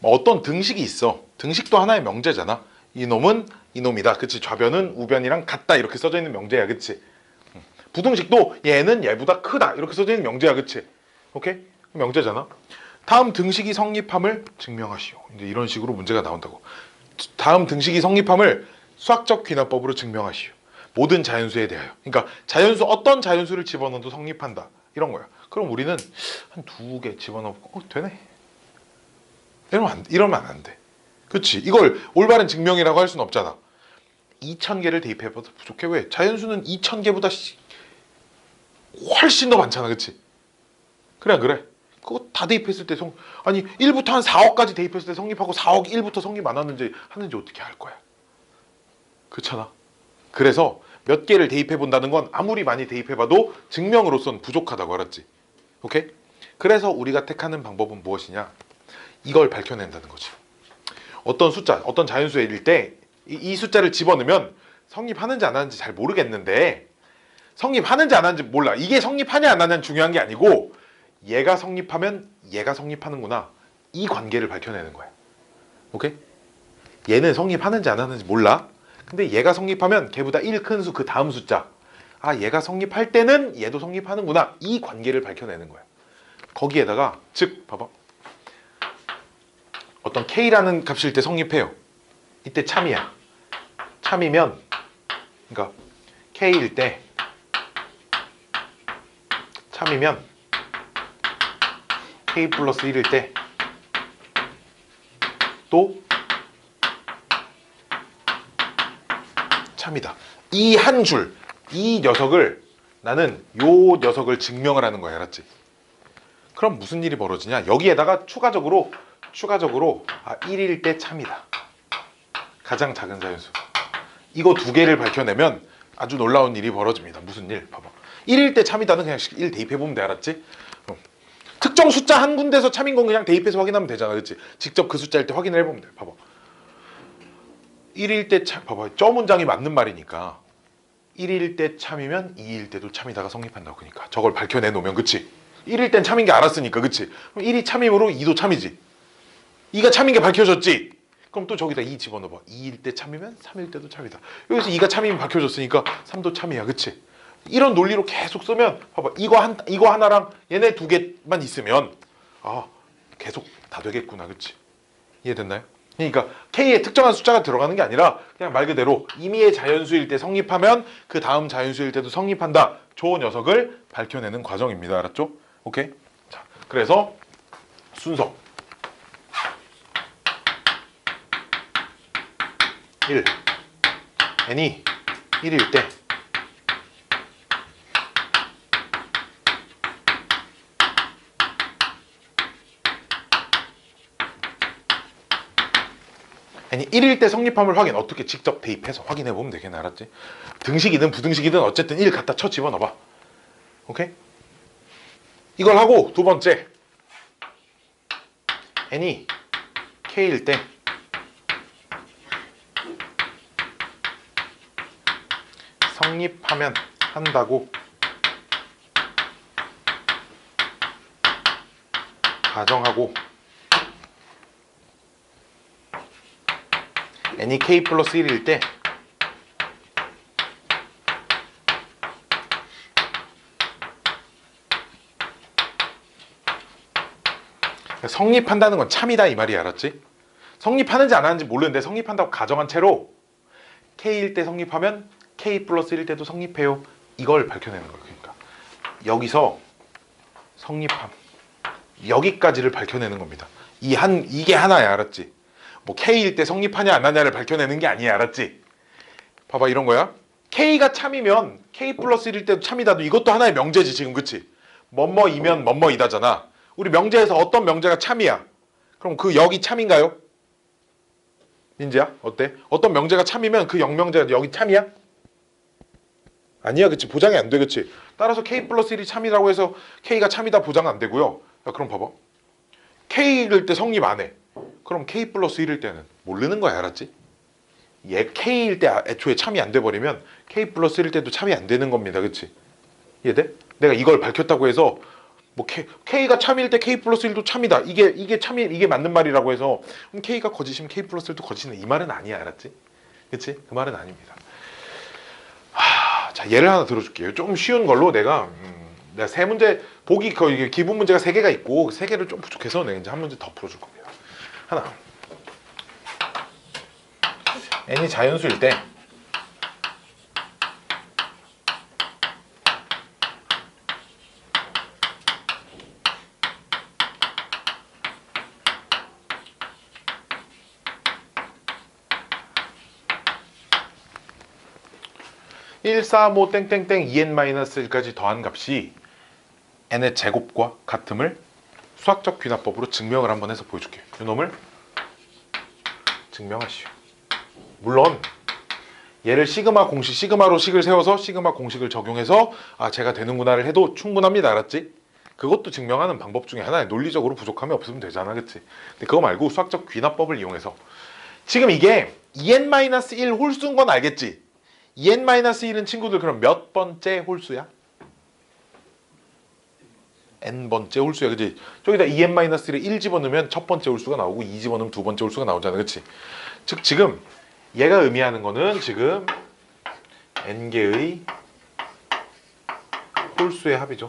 어떤 등식이 있어. 등식도 하나의 명제잖아. 이놈은 이놈이다. 그치? 좌변은 우변이랑 같다. 이렇게 써져 있는 명제야. 그치? 부등식도 얘는 얘보다 크다. 이렇게 써져 있는 명제야. 그치? 오케이? 명제잖아. 다음 등식이 성립함을 증명하시오. 이제 이런 식으로 문제가 나온다고. 다음 등식이 성립함을 수학적 귀납법으로 증명하시오. 모든 자연수에 대하여. 그러니까 자연수 어떤 자연수를 집어넣어도 성립한다. 이런 거야. 그럼 우리는 한 2개 집어넣고 되네. 이러면 안 돼. 그치? 이걸 올바른 증명이라고 할 수는 없잖아. 2000개를 대입해봐도 부족해. 왜? 자연수는 2000개보다 훨씬 더 많잖아. 그치? 그래 안 그래? 그거 다 대입했을 때 1부터 한 4억까지 대입했을 때 성립하고 4억 1부터 성립 안 하는지 어떻게 알 거야? 그렇잖아. 그래서 몇 개를 대입해 본다는 건 아무리 많이 대입해봐도 증명으로선 부족하다고 알았지. 오케이? 그래서 우리가 택하는 방법은 무엇이냐? 이걸 밝혀낸다는 거지. 어떤 숫자, 어떤 자연수일 때 이 숫자를 집어넣으면 성립하는지 안 하는지 잘 모르겠는데 성립하는지 안 하는지 몰라. 이게 성립하냐 안 하냐는 중요한 게 아니고 얘가 성립하면 얘가 성립하는구나. 이 관계를 밝혀내는 거야. 오케이? 얘는 성립하는지 안 하는지 몰라. 근데 얘가 성립하면 걔보다 1 큰 수 그 다음 숫자. 아, 얘가 성립할 때는 얘도 성립하는구나. 이 관계를 밝혀내는 거야. 거기에다가 즉 봐봐. 어떤 K라는 값일 때 성립해요. 이때 참이야. 참이면 그러니까 K일 때 참이면 K 플러스 1일 때 또 참이다. 이 한 줄, 이 녀석을 나는 요 녀석을 증명을 하는 거야. 알았지? 그럼 무슨 일이 벌어지냐? 여기에다가 추가적으로 1일 때 참이다. 가장 작은 자연수. 이거 2개를 밝혀내면 아주 놀라운 일이 벌어집니다. 무슨 일? 봐봐. 1일 때 참이다는 그냥 1 대입해보면 돼. 알았지? 특정 숫자 한 군데서 참인 건 그냥 대입해서 확인하면 되잖아. 그렇지? 직접 그 숫자일 때 확인을 해보면 돼. 봐봐. 1일 때 참, 봐봐. 저 문장이 맞는 말이니까 1일 때 참이면 2일 때도 참이다가 성립한다고. 그러니까 저걸 밝혀내 놓으면, 그치? 1일 땐 참인 게 알았으니까, 그치? 그럼 1이 참이므로 2도 참이지. 2가 참인 게 밝혀졌지? 그럼 또 저기다 2 집어넣어봐. 2일 때 참이면 3일 때도 참이다. 여기서 2가 참이면 밝혀졌으니까 3도 참이야. 그치? 이런 논리로 계속 쓰면 봐봐. 이거 하나랑 얘네 2개만 있으면 계속 다 되겠구나. 그치? 이해됐나요? 그러니까 K에 특정한 숫자가 들어가는 게 아니라 그냥 말 그대로 임의의 자연수일 때 성립하면 그 다음 자연수일 때도 성립한다. 저 녀석을 밝혀내는 과정입니다. 알았죠? 오케이? 자, 그래서 순서 1 n이 1일 때 n이 1일 때 성립함을 어떻게 직접 대입해서 확인해 보면 되겠네. 알았지? 등식이든 부등식이든 어쨌든 1 갖다 쳐 집어넣어봐. 오케이? 이걸 하고 두 번째 n이 k일 때 성립하면 한다고 가정하고 n이 k 플러스 1일 때 성립한다는 건 참이다 이 말이 알았지? 성립하는지 안 하는지 모르는데 성립한다고 가정한 채로 k일 때 성립하면 k 플러스 1일 때도 성립해요. 이걸 밝혀내는 거예요. 그러니까 여기서 성립함 여기까지를 밝혀내는 겁니다. 이게 하나야 알았지? 뭐 k일 때 성립하냐 안 하냐를 밝혀내는 게 아니야 알았지? 봐봐 이런 거야. k가 참이면 k 플러스 1일 때도 참이다도 이것도 하나의 명제지 지금 그치? 뭐뭐이면 뭐뭐이다잖아. 우리 명제에서 어떤 명제가 참이야? 그럼 그 역이 참인가요? 민지야 어때? 어떤 명제가 참이면 그 역명제가 여기 참이야? 아니야 그치? 보장이 안 돼 그치? 따라서 k 플러스 1이 참이라고 해서 k가 참이다 보장 안 되고요. 야, 그럼 봐봐 k일 때 성립 안 해. 그럼 k 플러스 1일 때는 모르는 거야 알았지? 얘 k일 때 애초에 참이 안 돼버리면 k 플러스 1일 때도 참이 안 되는 겁니다 그치? 이해돼? 내가 이걸 밝혔다고 해서 뭐 K가 참일 때 K 플러스 1도 참이다. 이게 맞는 말이라고 해서 그럼 K가 거짓이면 K 플러스 1도 거짓이네. 이 말은 아니야. 알았지? 그치? 그 말은 아닙니다. 자, 예를 하나 들어줄게요. 좀 쉬운 걸로 내가 세 문제 보기 거의 기본 문제가 3개가 있고 3개를 좀 부족해서 내가 이제 한 문제 더 풀어줄 겁니다. 하나. n이 자연수일 때 (1, 4, 5, 땡땡땡 2n-1까지 더한 값이 n의 제곱과 같음을 수학적 귀납법으로 증명을 한번 해서 보여줄게요. 이놈을 증명하시오. 물론 얘를 시그마 공식, 시그마로 식을 세워서 시그마 공식을 적용해서 아 제가 되는구나를 해도 충분합니다. 알았지? 그것도 증명하는 방법 중에 하나에 논리적으로 부족함이 없으면 되잖아. 그치? 근데 그거 말고 수학적 귀납법을 이용해서 지금 이게 2n-1 홀수인 건 알겠지? 2n-1은 친구들 그럼 몇 번째 홀수야? n번째 홀수야 그치? 저기다 2n-1을 1 집어넣으면 첫 번째 홀수가 나오고 2 집어넣으면 두 번째 홀수가 나오잖아 그치? 즉 지금 얘가 의미하는 거는 지금 n개의 홀수의 합이죠.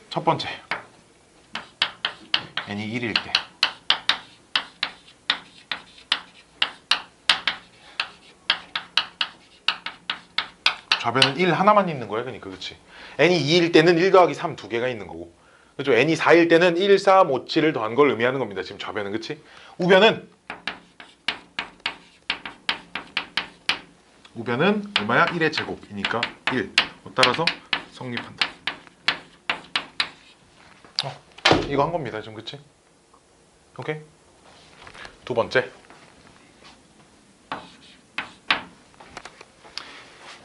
첫 번째 n이 1일 때 좌변은 1 하나만 있는 거야. 그러니까 그렇지. n이 2일 때는 1 더하기 3 두 개가 있는 거고. 그렇죠. n이 4일 때는 1, 3, 5, 7을 더한 걸 의미하는 겁니다. 지금 좌변은 그렇지. 우변은 얼마야? 1의 제곱이니까 1. 따라서 성립한다. 이거 한 겁니다. 지금 그렇지? 오케이. 두 번째.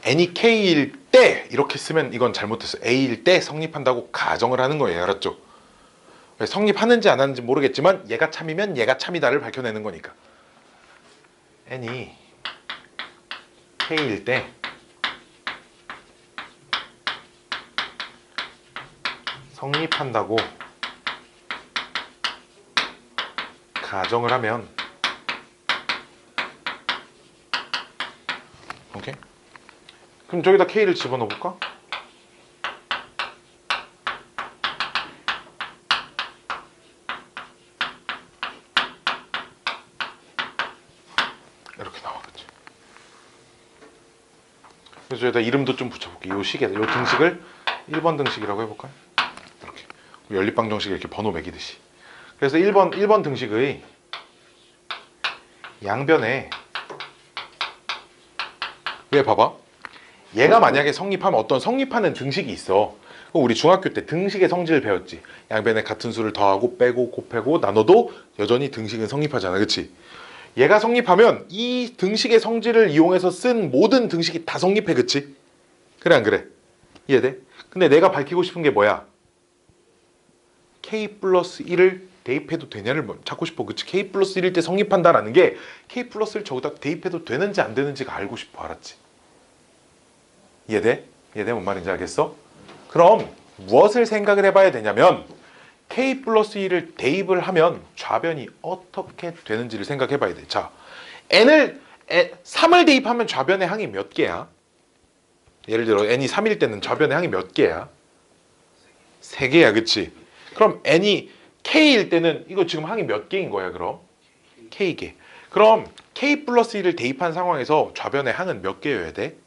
n이 k일 때 이렇게 쓰면 이건 잘못했어. a일 때 성립한다고 가정을 하는 거예요. 알았죠? 성립하는지 안 하는지 모르겠지만 얘가 참이면 얘가 참이다를 밝혀내는 거니까. n이 k일 때 성립한다고 가정을 하면 오케이? 그럼 저기다 K를 집어넣어 볼까? 이렇게 나와겠지. 그래서 여기다 이름도 좀 붙여볼게. 이 식에, 이 등식을 1번 등식이라고 해볼까요? 이렇게 연립방 정식에 이렇게 번호 매기듯이. 그래서 1번 등식의 양변에 왜 봐봐? 얘가 만약에 성립하면 어떤 성립하는 등식이 있어. 우리 중학교 때 등식의 성질을 배웠지. 양변에 같은 수를 더하고 빼고 곱하고 나눠도 여전히 등식은 성립하잖아. 그치? 얘가 성립하면 이 등식의 성질을 이용해서 쓴 모든 등식이 다 성립해. 그치? 그래 안 그래? 이해돼? 근데 내가 밝히고 싶은 게 뭐야? K 플러스 1을 대입해도 되냐를 찾고 싶어. 그치? K 플러스 1일 때 성립한다라는 게 K 플러스를 저기다 대입해도 되는지 안 되는지가 알고 싶어. 알았지? 이해돼? 이해돼? 뭔 말인지 알겠어? 그럼 무엇을 생각을 해봐야 되냐면 k 플러스 1을 대입을 하면 좌변이 어떻게 되는지를 생각해봐야 돼. 자, 3을 대입하면 좌변의 항이 몇 개야? 예를 들어 n이 3일 때는 좌변의 항이 몇 개야? 3개야, 그치? 그럼 n이 k일 때는 이거 지금 항이 몇 개인 거야, 그럼? k개. 그럼 k 플러스 1을 대입한 상황에서 좌변의 항은 몇 개여야 돼?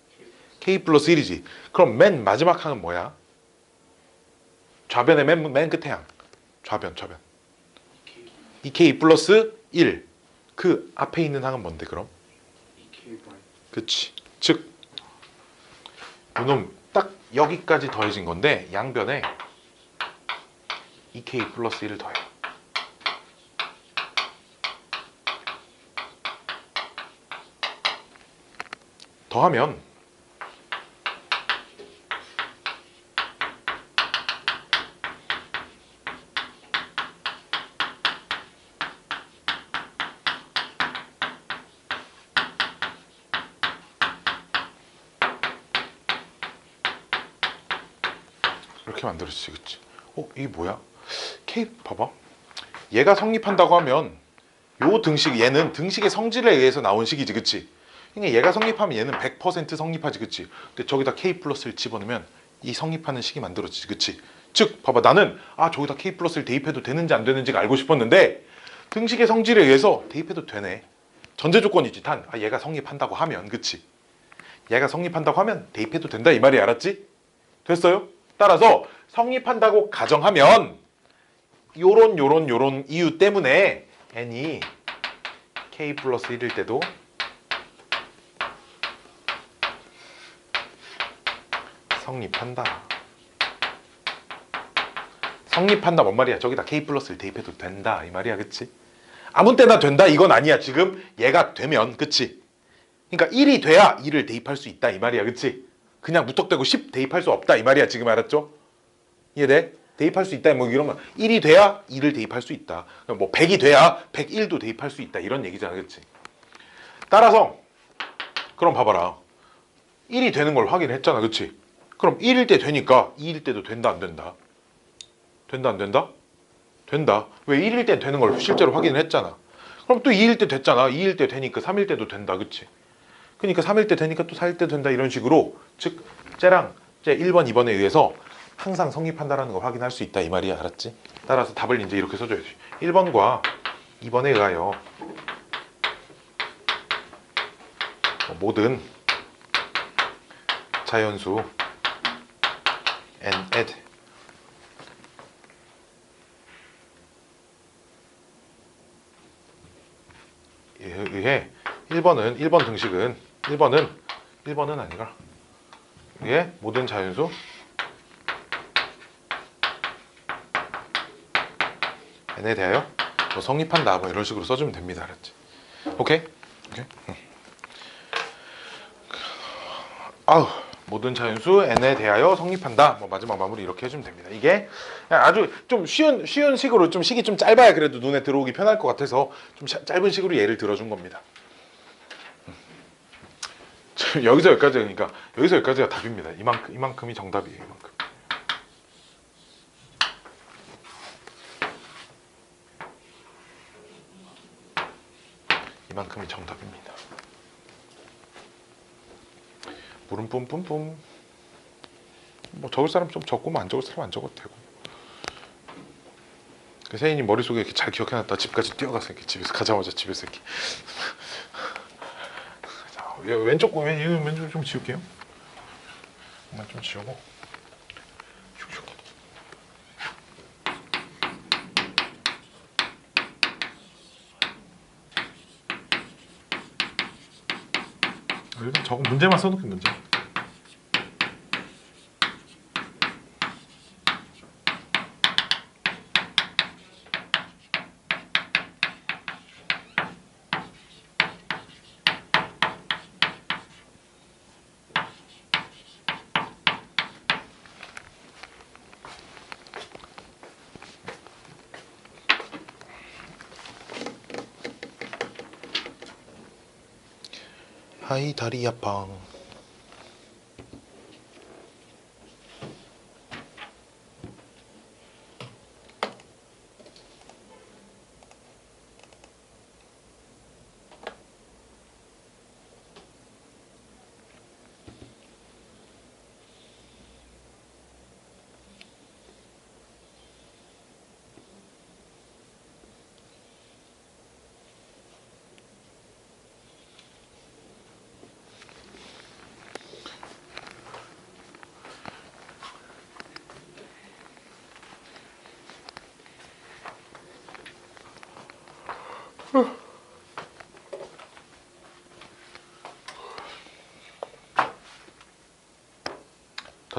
k 플러스 1이지. 그럼 맨 마지막 항은 뭐야? 좌변의 맨 끝에 항. 좌변. 이 k 플러스 1. 그 앞에 있는 항은 뭔데, 그럼? 그치. 즉, 이놈 딱 여기까지 더해진 건데 양변에 2k 플러스 1을 더해. 더하면 이렇게 만들어지지, 그치? 이게 뭐야? K 봐봐. 얘가 성립한다고 하면 요 등식, 얘는 등식의 성질에 의해서 나온 식이지, 그치? 그러니까 얘가 성립하면 얘는 100% 성립하지, 그치? 근데 저기다 K 플러스를 집어넣으면 이 성립하는 식이 만들어지지, 그치? 즉, 봐봐, 나는 저기다 K 플러스를 대입해도 되는지 안 되는지가 알고 싶었는데 등식의 성질에 의해서 대입해도 되네. 전제 조건이지, 단. 얘가 성립한다고 하면, 그치? 얘가 성립한다고 하면 대입해도 된다, 이 말이. 알았지? 됐어요? 따라서 성립한다고 가정하면 요런 이유 때문에 n이 k 플러스 1일 때도 성립한다. 성립한다 뭔 말이야? 저기다 k 플러스를 대입해도 된다 이 말이야, 그치? 아무 때나 된다 이건 아니야. 지금 얘가 되면, 그치? 그러니까 1이 돼야 2를 대입할 수 있다 이 말이야, 그치? 그냥 무턱대고 10 대입할 수 없다 이 말이야. 지금 알았죠? 이해돼? 대입할 수 있다 뭐 이런 거. 1이 돼야 2를 대입할 수 있다. 뭐 100이 돼야 101도 대입할 수 있다 이런 얘기잖아, 그치? 따라서 그럼 봐봐라. 1이 되는 걸 확인했잖아, 그치? 그럼 1일 때 되니까 2일 때도 된다 안 된다? 된다 안 된다? 된다. 왜? 1일 때 되는 걸 실제로 확인을 했잖아. 그럼 또 2일 때 됐잖아. 2일 때 되니까 3일 때도 된다, 그치? 그러니까 3일 때 되니까 또 4일 때 된다 이런 식으로, 즉 쟤랑 쟤 1번, 2번에 의해서 항상 성립한다라는 걸 확인할 수 있다 이 말이야. 알았지? 따라서 답을 이제 이렇게 써줘야지. 1번과 2번에 의하여 모든 자연수 n에 의해 1번 등식은 1번은 아니라 의해 모든 자연수 n에 대하여 뭐 성립한다 뭐 이런 식으로 써주면 됩니다. 알았지? 오케이? 모든 자연수 n에 대하여 성립한다. 뭐 마지막 마무리 이렇게 해주면 됩니다. 이게 아주 좀 쉬운 식으로, 좀 식이 좀 짧아야 그래도 눈에 들어오기 편할 것 같아서 좀 짧은 식으로 예를 들어준 겁니다. 여기서 여기까지, 그러니까 여기서 여기까지가 답입니다. 이만큼이 정답이에요. 이만큼이 정답입니다. 물은 뿜뿜뿜. 뭐 적을 사람 좀 적고 안 적을 사람 안 적어도 되고. 그 세인이 머릿속에 이렇게 잘 기억해놨다 집까지 뛰어가서 이렇게 집에서 가자마자 집에서 이렇게 자, 왼쪽 좀 지울게요. 이만 좀 지우고 슉슉. 일단 저거 문제만 써놓게 문제. 하이 다리 아팡.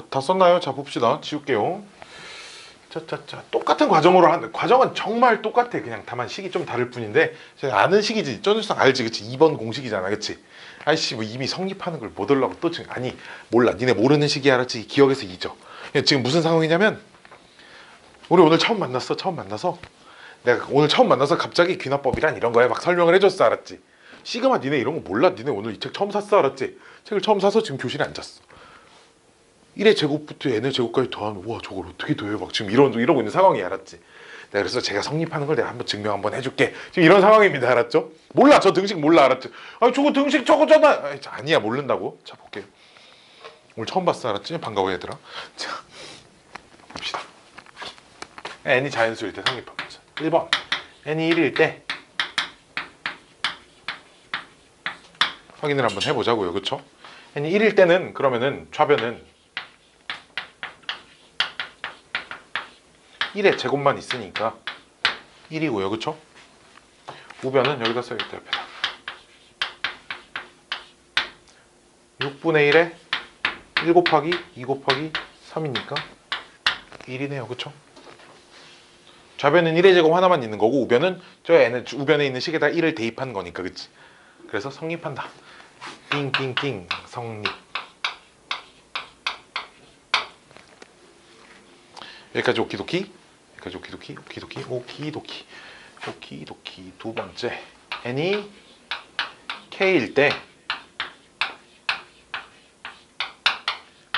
다 썼나요? 자 봅시다. 지울게요. 자자자 똑같은 과정으로 하는 과정은 정말 똑같아. 그냥 다만 식이 좀 다를 뿐인데 제가 아는 식이지. 쫀쫀상 알지, 그치? 2번 공식이잖아, 그치? 아이씨 뭐 이미 성립하는 걸 못 하려고 또 지금 아니 몰라. 니네 모르는 식이 알았지? 기억에서 잊어. 지금 무슨 상황이냐면 우리 오늘 처음 만났어. 처음 만나서 내가 오늘 처음 만나서 갑자기 귀납법이란 이런 거에 막 설명을 해줬어, 알았지? 시그마 니네 이런 거 몰라. 니네 오늘 이 책 처음 샀어, 알았지? 책을 처음 사서 지금 교실에 앉았어. 1의 제곱부터 n의 제곱까지 더하면 와 저걸 어떻게 더해 막 지금 이러고 있는 상황이, 알았지? 내가 그래서 제가 성립하는 걸 내가 한번 증명 한번 해줄게. 지금 이런 상황입니다, 알았죠? 몰라, 저 등식 몰라, 알았지? 아 저거 등식 저거잖아. 아니야, 모른다고. 자 볼게요. 오늘 처음 봤어, 알았지? 반가워 얘들아. 자 봅시다. n이 자연수일 때 성립합니다. 1번 n이 1일 때 확인을 한번 해보자고요, 그쵸? n이 1일 때는 그러면은 좌변은 1의 제곱만 있으니까 1이고요, 그쵸? 우변은 여기다 써야겠다, 옆에다. 6분의 1에 1 곱하기 2 곱하기 3이니까 1이네요, 그쵸? 좌변은 1의 제곱 하나만 있는 거고 우변은 저 n은 우변에 있는 식에다 1을 대입한 거니까, 그치? 그래서 성립한다. 띵띵띵 성립. 여기까지 오키도키. 여기까지 오키도키. 오키도키. 오키도키. 오키도키. 두 번째 n이 k일 때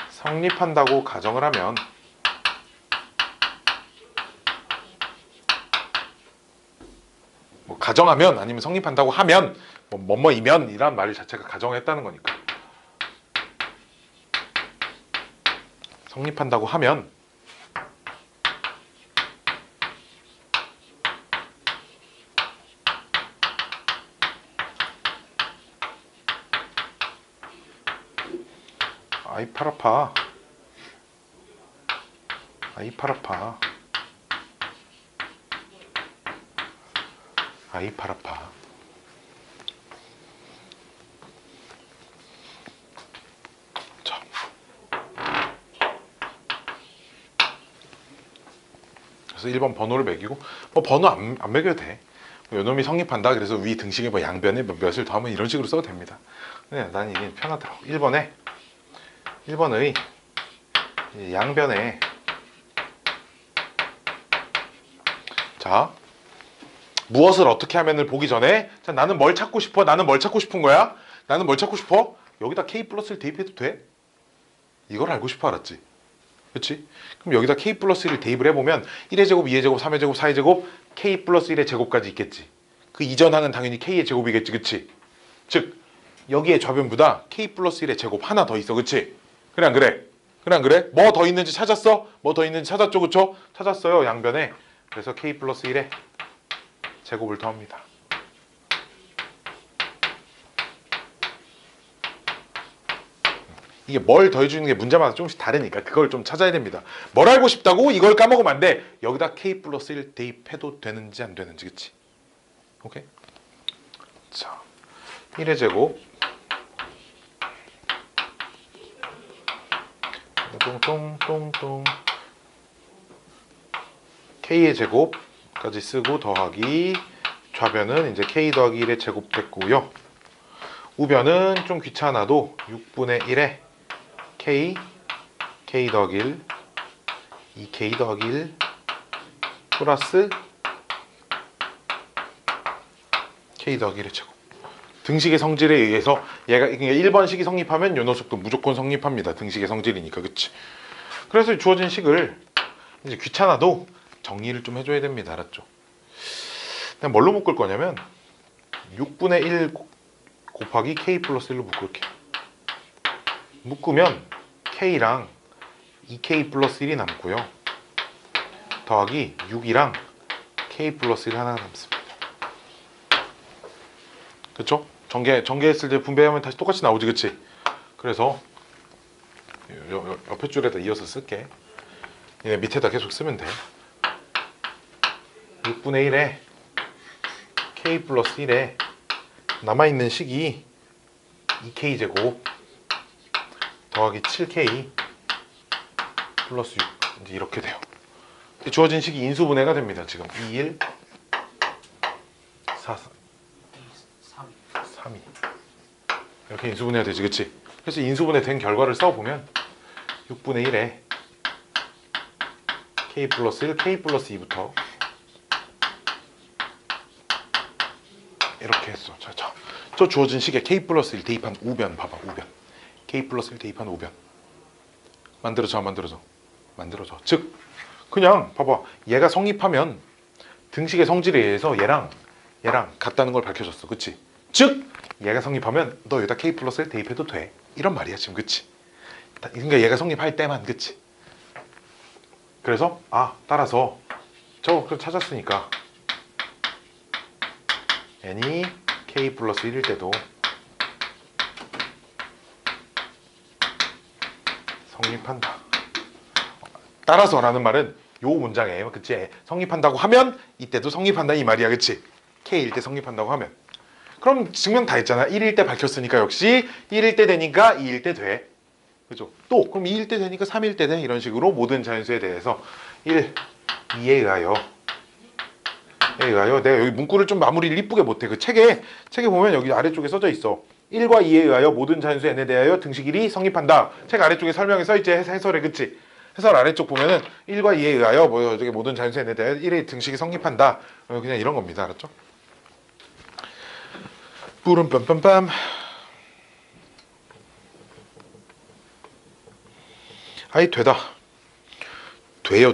성립한다고 가정을 하면 뭐 가정하면 아니면 성립한다고 하면 뭐뭐이면 이란 말 자체가 가정했다는 거니까 성립한다고 하면 아이 팔 아파. 아이 팔 아파. 아이 팔 아파. 자. 그래서 1번 번호를 매기고 뭐 번호 안 매겨도 돼. 요놈이 성립한다. 그래서 위 등식에 뭐 양변에 몇을 더하면 이런 식으로 써도 됩니다. 네, 난 이게 편하더라고. 1번의 양변에 자 무엇을 어떻게 하면을 보기 전에 자 나는 뭘 찾고 싶어? 나는 뭘 찾고 싶은 거야? 나는 뭘 찾고 싶어? 여기다 k 플러스를 대입해도 돼? 이걸 알고 싶어, 알았지? 그렇지? 그럼 여기다 k 플러스 1을 대입을 해보면 1의 제곱, 2의 제곱, 3의 제곱, 4의 제곱, k 플러스 1의 제곱까지 있겠지. 그 이전항은 당연히 k의 제곱이겠지, 그치? 즉 여기에 좌변보다 k 플러스 1의 제곱 하나 더 있어, 그치? 그래 안 그래? 그래 안 그래? 뭐 더 있는지 찾았어? 뭐 더 있는지 찾았죠, 그쵸? 찾았어요, 양변에. 그래서 k 플러스 1의 제곱을 더합니다. 이게 뭘 더해주는 게 문제마다 조금씩 다르니까 그걸 좀 찾아야 됩니다. 뭘 알고 싶다고? 이걸 까먹으면 안 돼. 여기다 k 플러스 1 대입해도 되는지 안 되는지, 그치? 오케이? 자, 1의 제곱 똥똥똥똥 k의 제곱까지 쓰고 더하기 좌변은 이제 k 더하기 1의 제곱 됐고요. 우변은 좀 귀찮아도 6분의 1에 k 더하기 1 2k 더하기 1 플러스 k 더하기 1의 제곱. 등식의 성질에 의해서 얘가 1번 식이 성립하면 요 녀석도 무조건 성립합니다. 등식의 성질이니까, 그치? 그래서 주어진 식을 이제 귀찮아도 정리를 좀 해줘야 됩니다. 알았죠? 내가 뭘로 묶을 거냐면 6분의 1 곱하기 k 플러스 1로 묶을게. 묶으면 k랑 2k 플러스 1이 남고요. 더하기 6이랑 k 플러스 1 하나 남습니다. 그쵸? 전개했을 때 분배하면 다시 똑같이 나오지, 그치? 그래서 옆에 줄에다 이어서 쓸게. 얘네 밑에다 계속 쓰면 돼. 6분의 1에 k 플러스 1에 남아있는 식이 2k 제곱 더하기 7k 플러스 6 이제 이렇게 돼요. 주어진 식이 인수분해가 됩니다. 지금 2, 1, 4, 3. 3, 2 이렇게 인수분해가 되지, 그치? 그래서 인수분해 된 결과를 써보면 6분의 1에 k 플러스 1, k 플러스 2부터 이렇게 했어. 자, 저 주어진 식에 k 플러스 1 대입한 우변 봐봐. 우변 k 플러스 1 대입한 우변 만들어져. 즉 그냥 봐봐. 얘가 성립하면 등식의 성질에 의해서 얘랑 같다는 걸 밝혀줬어. 그치? 즉 얘가 성립하면 너 여기다 k 플러스 1 대입해도 돼. 이런 말이야 지금. 그치? 그러니까 얘가 성립할 때만. 그치? 그래서 따라서 저거 찾았으니까 n이 k 플러스 1일 때도 성립한다. 따라서라는 말은 요 문장이에요. 그치? 성립한다고 하면 이때도 성립한다 이 말이야. 그치? k일 때 성립한다고 하면 그럼 증명 다 했잖아. 1일 때 밝혔으니까 역시 1일 때 되니까 2일 때 돼. 그죠? 또 그럼 2일 때 되니까 3일 때 돼. 이런 식으로 모든 자연수에 대해서 1, 2에 의하여 내가 여기 문구를 좀 마무리를 이쁘게 못해. 그 책에 보면 여기 아래쪽에 써져 있어. 1과 2에 의하여 모든 자연수 n에 대하여 등식 1이 성립한다. 책 아래쪽에 설명이 써있지. 해설에. 그치? 해설 아래쪽 보면은 1과 2에 의하여 저기 모든 자연수 n에 대하여 1의 등식이 성립한다. 그냥 이런 겁니다. 알았죠? 뿌름 빰빰빰. 아이 되다. 돼요.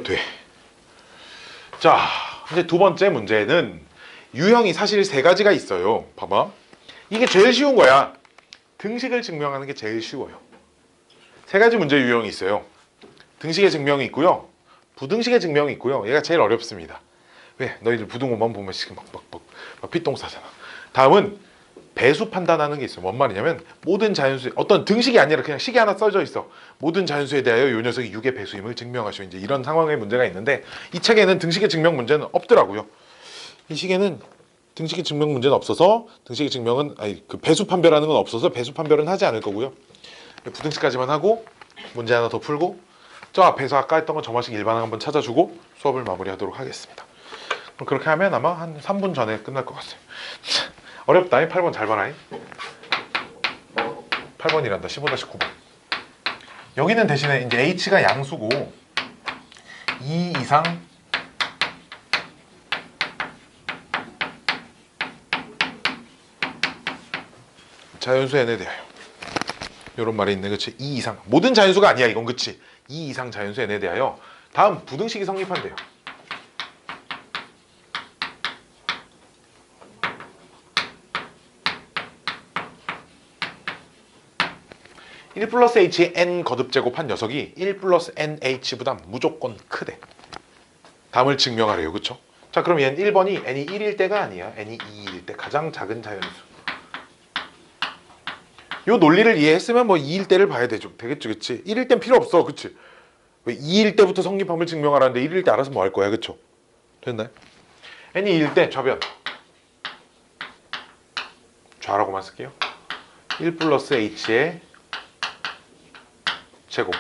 자, 이제 두 번째 문제는 유형이 사실 세 가지가 있어요. 봐봐. 이게 제일 쉬운 거야. 등식을 증명하는 게 제일 쉬워요. 세 가지 문제 유형이 있어요. 등식의 증명이 있고요. 부등식의 증명이 있고요. 얘가 제일 어렵습니다. 왜? 너희들 부등호만 보면 지금 막 피똥 싸잖아. 다음은 배수 판단하는 게 있어요. 뭔 말이냐면 모든 자연수 어떤 등식이 아니라 그냥 식이 하나 써져 있어. 모든 자연수에 대하여 요 녀석이 6의 배수임을 증명하시오. 이제 이런 상황의 문제가 있는데 이 책에는 등식의 증명 문제는 없더라고요. 이 식에는 등식의 증명 문제는 없어서 등식의 증명은 그 배수 판별하는 건 없어서 배수 판별은 하지 않을 거고요. 부등식까지만 하고 문제 하나 더 풀고 저 앞에서 아까 했던 거 점화식 일반항 한번 찾아주고 수업을 마무리하도록 하겠습니다. 그럼 그렇게 하면 아마 한 3분 전에 끝날 것 같아요. 어렵다. 8번 잘 봐라. 8번이란다. 15-9번. 여기는 대신에 이제 h가 양수고 2 이상 자연수 n에 대하여 이런 말이 있네. 그치? 2 이상 모든 자연수가 아니야 이건. 그치? 2 이상 자연수 n에 대하여 다음 부등식이 성립한대요. 1 플러스 h의 n 거듭제곱한 녀석이 1 플러스 nh보다 무조건 크대. 다음을 증명하래요. 그쵸? 자, 그럼 얘는 1번이 n이 1일 때가 아니야. n이 2일 때 가장 작은 자연수. 요 논리를 이해했으면 뭐 2일 때를 봐야 되겠죠. 그치? 1일 땐 필요 없어. 그치? 왜 2일 때부터 성립함을 증명하라는데 1일 때 알아서 뭐 할 거야. 그쵸? 됐나요? n이 2일 때 좌변. 좌라고만 쓸게요. 1 플러스 h의 제곱.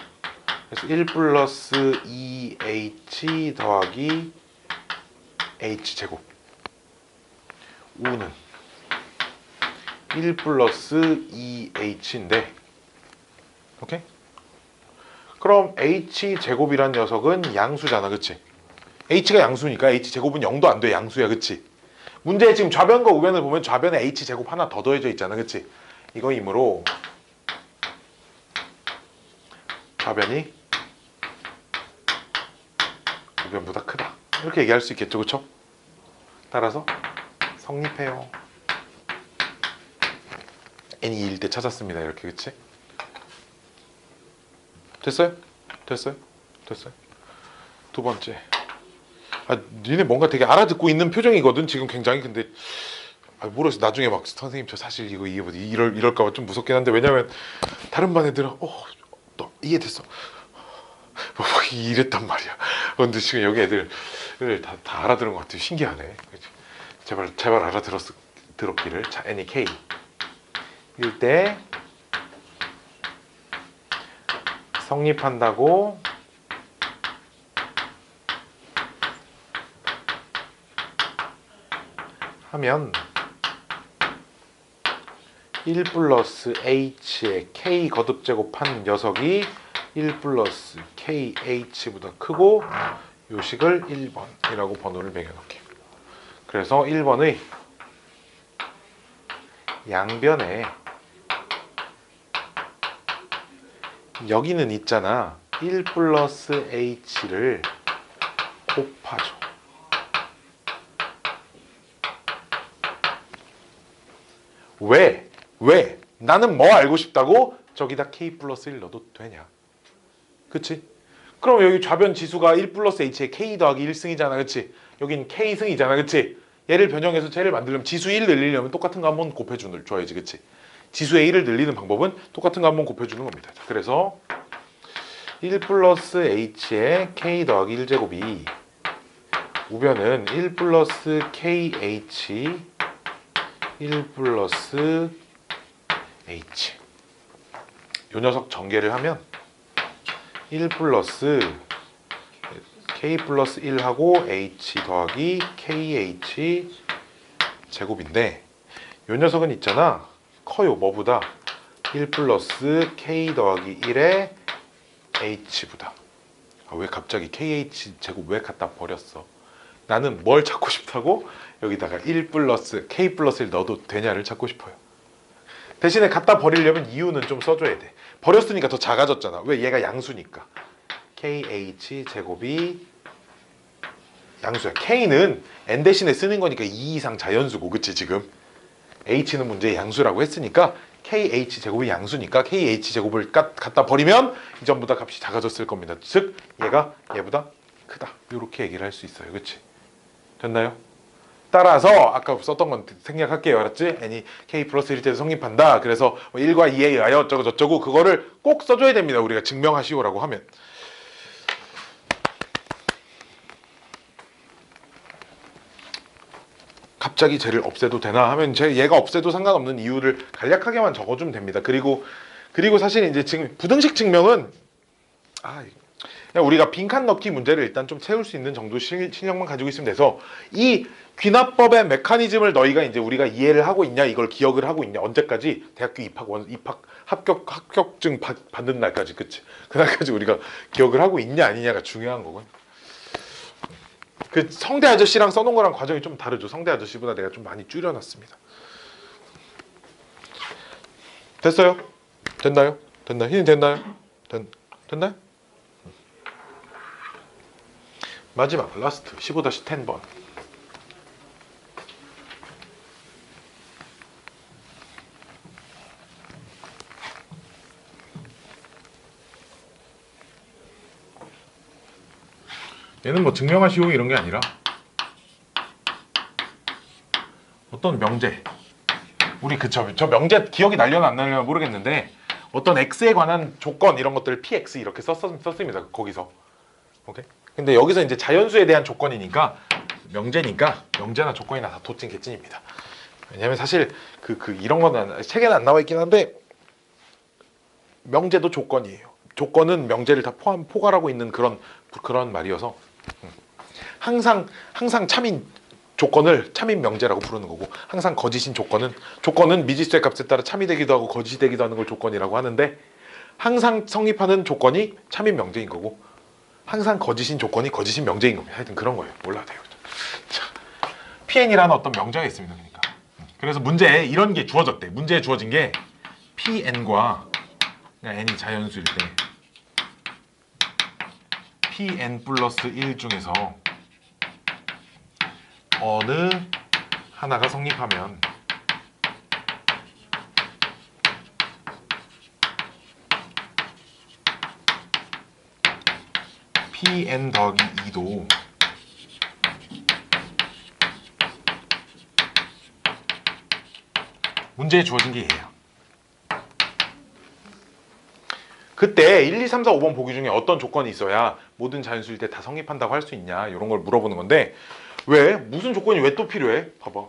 그래서 1 플러스 2h 더하기 h 제곱. 우는 1 플러스 2h인데 오케이? 그럼 h 제곱이란 녀석은 양수잖아. 그치? h가 양수니까 h 제곱은 0도 안 돼. 양수야. 그치? 문제에 지금 좌변과 우변을 보면 좌변에 h 제곱 하나 더 더해져 있잖아. 그치? 이거이므로 좌변이 우변보다 크다. 이렇게 얘기할 수 있겠죠. 그쵸? 따라서 성립해요. n이 2일 때 찾았습니다. 이렇게. 그치? 됐어요? 두 번째. 니네 뭔가 되게 알아듣고 있는 표정이거든 지금 굉장히. 근데 모르겠어. 나중에 막 선생님 저 사실 이거 이해 못 이럴까봐 좀 무섭긴 한데, 왜냐면 다른 반 애들은 너 이해됐어 뭐 이랬단 말이야. 근데 지금 여기 애들 다 알아들은 것 같아요. 신기하네. 제발 알아들었기를. 자, n이 k 일 때 성립한다고 하면 1 플러스 h의 k 거듭 제곱한 녀석이 1 플러스 kh보다 크고 요식을 1번이라고 번호를 매겨놓게. 그래서 1번의 양변에 여기는 있잖아. 1 플러스 h를 곱하죠. 왜? 나는 뭐 알고 싶다고? 저기다 k 플러스 1 넣어도 되냐? 그치? 그럼 여기 좌변 지수가 1 플러스 h에 k 더하기 1승이잖아. 그치? 여긴 k승이잖아. 그치? 얘를 변형해서 쟤를 만들려면 지수 1 늘리려면 똑같은 거 한번 곱해줘야지. 그치? 지수의 1을 늘리는 방법은 똑같은 거 한번 곱해주는 겁니다. 자, 그래서 1 플러스 h에 k 더하기 1제곱이 우변은 1 플러스 kh 1 플러스 h. 요 녀석 전개를 하면 1 플러스 k 플러스 1하고 h 더하기 kh 제곱인데 요 녀석은 있잖아. 커요. 뭐보다? 1 플러스 k 더하기 1에 h보다. 왜 갑자기 kh 제곱 왜 갖다 버렸어? 나는 뭘 찾고 싶다고? 여기다가 1 플러스 k 플러스 1 넣어도 되냐를 찾고 싶어요. 대신에 갖다 버리려면 이유는 좀 써줘야 돼. 버렸으니까 더 작아졌잖아. 왜? 얘가 양수니까. kh 제곱이 양수야. k는 n 대신에 쓰는 거니까 2 이상 자연수고. 그치 지금? h는 문제의 양수라고 했으니까 kh 제곱이 양수니까 kh 제곱을 갖다 버리면 이전보다 값이 작아졌을 겁니다. 즉 얘가 얘보다 크다. 이렇게 얘기를 할 수 있어요. 그치? 됐나요? 따라서 아까 썼던 건 생략할게요. 알았지? n이 k 플러스 1일 때 성립한다. 그래서 1과 2에 의하여 어쩌고 저쩌고 그거를 꼭 써줘야 됩니다. 우리가 증명하시오라고 하면. 갑자기 쟤를 없애도 되나 하면 얘가 없애도 상관없는 이유를 간략하게만 적어주면 됩니다. 그리고 사실 이제 지금 부등식 증명은 그냥 우리가 빈칸 넣기 문제를 일단 좀 채울 수 있는 정도 실력만 가지고 있으면 돼서 이 귀납법의 메커니즘을 너희가 이제 우리가 이해를 하고 있냐, 이걸 기억을 하고 있냐, 언제까지? 대학교 입학 합격증 받는 날까지. 그치? 그날까지 우리가 기억을 하고 있냐 아니냐가 중요한 거고. 그 성대 아저씨랑 써놓은 거랑 과정이 좀 다르죠. 성대 아저씨보다 내가 좀 많이 줄여놨습니다. 됐어요? 됐나요? 힘이 됐나요? 됐나요? 마지막 라스트 15-10번. 얘는 뭐 증명하시오 이런 게 아니라 어떤 명제, 우리 저 명제 기억이 날려나 안 날려나 모르겠는데 어떤 x에 관한 조건 이런 것들을 px 이렇게 썼습니다. 거기서. 오케이? 근데 여기서 이제 자연수에 대한 조건이니까 명제나 조건이나 다 도찐 개찐입니다. 왜냐면 사실 이런 거는 책에는 안 나와 있긴 한데 명제도 조건이에요. 조건은 명제를 다 포괄하고 있는 그런 말이어서 항상 참인 조건을 참인 명제라고 부르는 거고, 항상 거짓인 조건은 미지수의 값에 따라 참이 되기도 하고 거짓이 되기도 하는 걸 조건이라고 하는데, 항상 성립하는 조건이 참인 명제인 거고 항상 거짓인 조건이 거짓인 명제인 겁니다. 하여튼 그런 거예요. 몰라도 돼요. 자, PN이라는 어떤 명제가 있습니다. 그래서 문제에 이런 게 주어졌대. 문제에 주어진 게 PN과 n이 자연수일 때 PN 플러스 1 중에서 어느 하나가 성립하면 PN 더하기 2도 문제에 주어진 게 얘예요. 그때 1, 2, 3, 4, 5번 보기 중에 어떤 조건이 있어야 모든 자연수일 때 다 성립한다고 할 수 있냐, 이런 걸 물어보는 건데, 왜? 무슨 조건이 왜 또 필요해? 봐봐.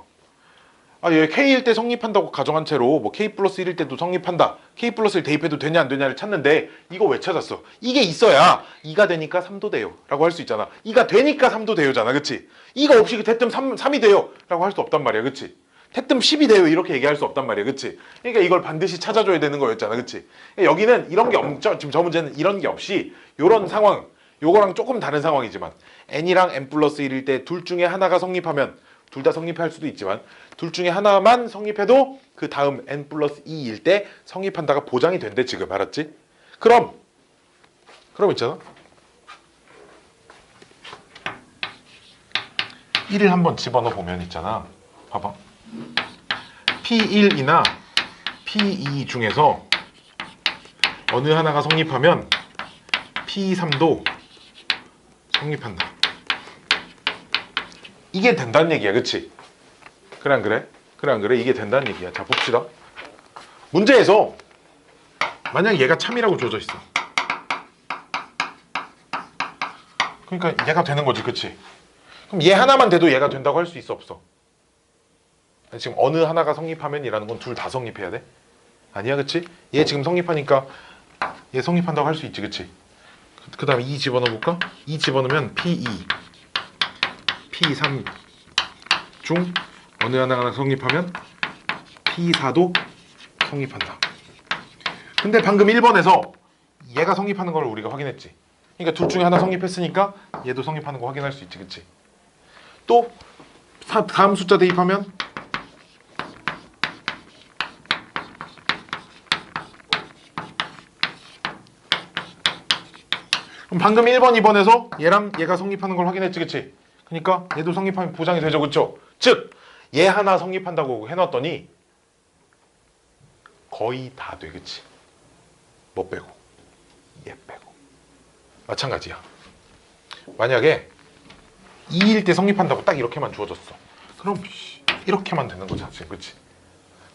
아, 얘 K일 때 성립한다고 가정한 채로 뭐 K 플러스 1일 때도 성립한다. K 플러스를 대입해도 되냐 안 되냐를 찾는데 이거 왜 찾았어? 이게 있어야 2가 되니까 3도 돼요 라고 할 수 있잖아. 2가 되니까 3도 돼요잖아. 그치? 이거 없이 그 대뜸 3이 돼요 라고 할 수 없단 말이야. 그치? 대뜸 10이 돼요 이렇게 얘기할 수 없단 말이야. 그치? 그러니까 이걸 반드시 찾아줘야 되는 거였잖아. 그치? 여기는 이런 게 없죠. 지금 저 문제는 이런 게 없이 요런 상황, 요거랑 조금 다른 상황이지만 n이랑 n 플러스 1일 때 둘 중에 하나가 성립하면 둘 다 성립할 수도 있지만 둘 중에 하나만 성립해도 그 다음 n 플러스 2일 때 성립한다가 보장이 된대 지금. 알았지? 그럼 있잖아 1을 한번 집어넣어 보면 있잖아. 봐봐. P1이나 P2 중에서 어느 하나가 성립하면 P3도 성립한다. 이게 된다는 얘기야. 그치? 그래 안 그래? 그래 안 그래? 이게 된다는 얘기야. 자 봅시다. 문제에서 만약 얘가 참이라고 주어져 있어. 그러니까 얘가 되는 거지. 그치? 그럼 얘 하나만 돼도 얘가 된다고 할 수 있어 없어? 지금 어느 하나가 성립하면 이라는 건 둘 다 성립해야 돼? 아니야. 그치? 얘 지금 성립하니까 얘 성립한다고 할 수 있지. 그치? 그 다음에 2 집어넣어 볼까? 2 집어넣으면 P2 P3 중 어느 하나가 성립하면 P4도 성립한다. 근데 방금 1번에서 얘가 성립하는 걸 우리가 확인했지. 그러니까 둘 중에 하나 성립했으니까 얘도 성립하는 거 확인할 수 있지. 그치? 또 다음 숫자 대입하면 그럼 방금 1번, 2번에서 얘랑 얘가 성립하는 걸 확인했지. 그치? 그러니까 얘도 성립하면 보장이 되죠. 그쵸? 즉 얘 하나 성립한다고 해놨더니 거의 다 돼. 그치? 뭐 빼고? 얘 빼고. 마찬가지야. 만약에 2일 때 성립한다고 딱 이렇게만 주어졌어. 그럼 이렇게만 되는 거잖아. 지금. 그치?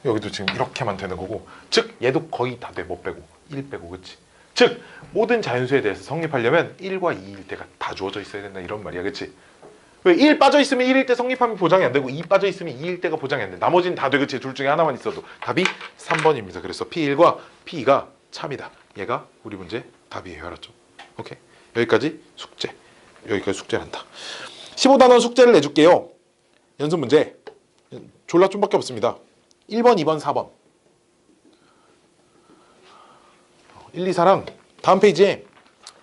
여기도 지금 이렇게만 되는 거고, 즉 얘도 거의 다 돼. 뭐 빼고? 1 빼고. 그치? 즉 모든 자연수에 대해서 성립하려면 1과 2일 때가 다 주어져 있어야 된다 이런 말이야. 그치? 왜 1 빠져있으면 1일 때 성립하면 보장이 안 되고 2 빠져있으면 2일 때가 보장이 안 돼. 나머지는 다 돼. 그치? 둘 중에 하나만 있어도. 답이 3번입니다. 그래서 P1과 P2가 참이다. 얘가 우리 문제 답이에요. 알았죠? 오케이? 여기까지 숙제. 여기까지 숙제를 한다. 15단원 숙제를 내줄게요. 연습 문제 졸라 좀밖에 없습니다. 1번, 2번, 4번 1, 2, 4랑 다음 페이지에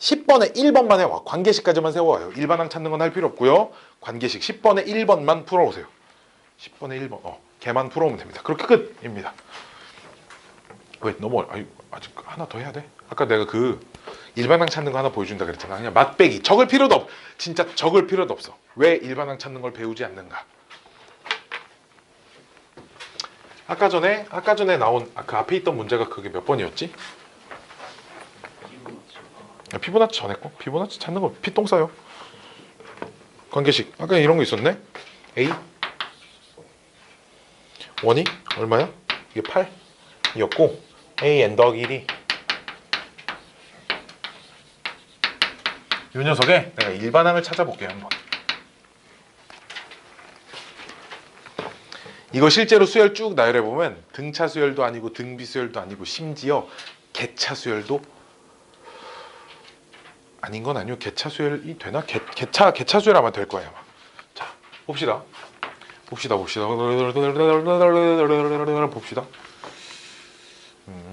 10번에 1번만 해와. 관계식까지만 세워와요. 일반항 찾는 건 할 필요 없고요. 관계식 10번에 1번만 풀어오세요. 10번에 1번 걔만 풀어오면 됩니다. 그렇게 끝입니다. 왜 너무 아직 하나 더 해야 돼? 아까 내가 그 일반항 찾는 거 하나 보여준다 그랬잖아. 그냥 맛배기. 적을 필요도 없어. 진짜 적을 필요도 없어. 왜 일반항 찾는 걸 배우지 않는가? 아까 전에 나온 그 앞에 있던 문제가 그게 몇 번이었지? 피보나치 전했고 피보나치 찾는 거 피똥 싸요. 관계식 아까 이런 거 있었네. A 원이 얼마야? 이게 8이었고 A n 더하기 1이 이 녀석에 내가 일반항을 찾아볼게요. 한번. 이거 실제로 수열 쭉 나열해보면 등차 수열도 아니고 등비 수열도 아니고 심지어 개차 수열도 아닌 건 아니고 개차 수열이 되나? 개차 수열 아마 될 거예요. 아마. 자 봅시다.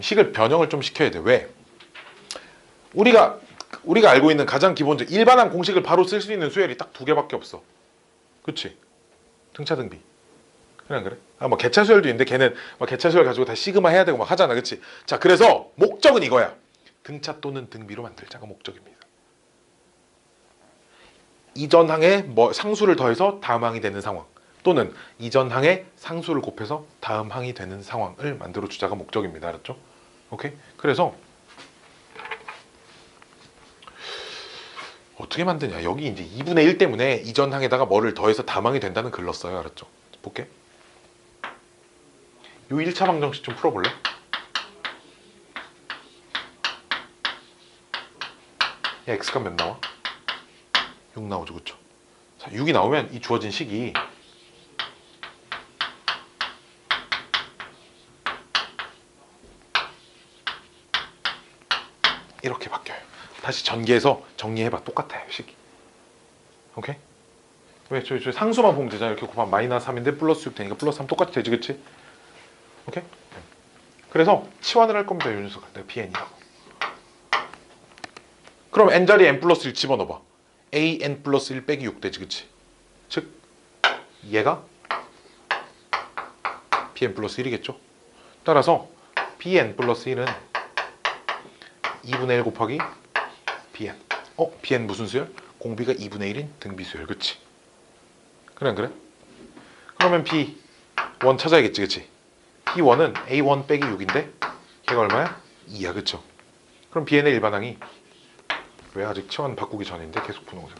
식을 변형을 좀 시켜야 돼. 왜? 우리가 알고 있는 가장 기본적 일반항 공식을 바로 쓸 수 있는 수열이 딱 2개밖에 없어. 그치? 등차 등비. 그래 안 그래? 뭐 개차 수열도 있는데 걔는 막 개차 수열 가지고 다 시그마 해야 되고 막 하잖아. 그치? 자 그래서 목적은 이거야. 등차 또는 등비로 만들자가 목적입니다. 이전 항에 뭐 상수를 더해서 다음 항이 되는 상황 또는 이전 항에 상수를 곱해서 다음 항이 되는 상황을 만들어 주자가 목적입니다. 알았죠? 오케이? 그래서 어떻게 만드냐? 여기 이제 2분의 1 때문에 이전 항에다가 뭐를 더해서 다음 항이 된다는 글을 써요. 알았죠? 볼게. 요 1차 방정식 좀 풀어볼래? 야, x가 몇 나와? 6 나오죠. 그쵸? 자, 6이 나오면 이 주어진 식이 다시 전개해서 정리해봐. 똑같아요 식이. 오케이? 왜? 저 상수만 보면 되잖아. 이렇게 곱하면 마이너스 3인데 플러스 6 되니까 플러스 3 똑같이 되지, 그치? 오케이? 그래서 치환을 할 겁니다. 요 녀석을. 내가 bn이라고. 그럼 n 자리에 n 플러스 1 집어넣어봐. an 플러스 1 빼기 6 되지, 그치? 즉 얘가 bn 플러스 1이겠죠? 따라서 bn 플러스 1은 2분의 1 곱하기 bn. bn 무슨 수열? 공비가 2분의 1인 등비수열, 그치? 그래 안 그래? 그러면 b1 찾아야겠지, 그치? b1은 a1 빼기 6인데 걔가 얼마야? 2야, 그쵸? 그럼 bn의 일반항이 왜 아직 치환 바꾸기 전인데 계속 푸는 거죠?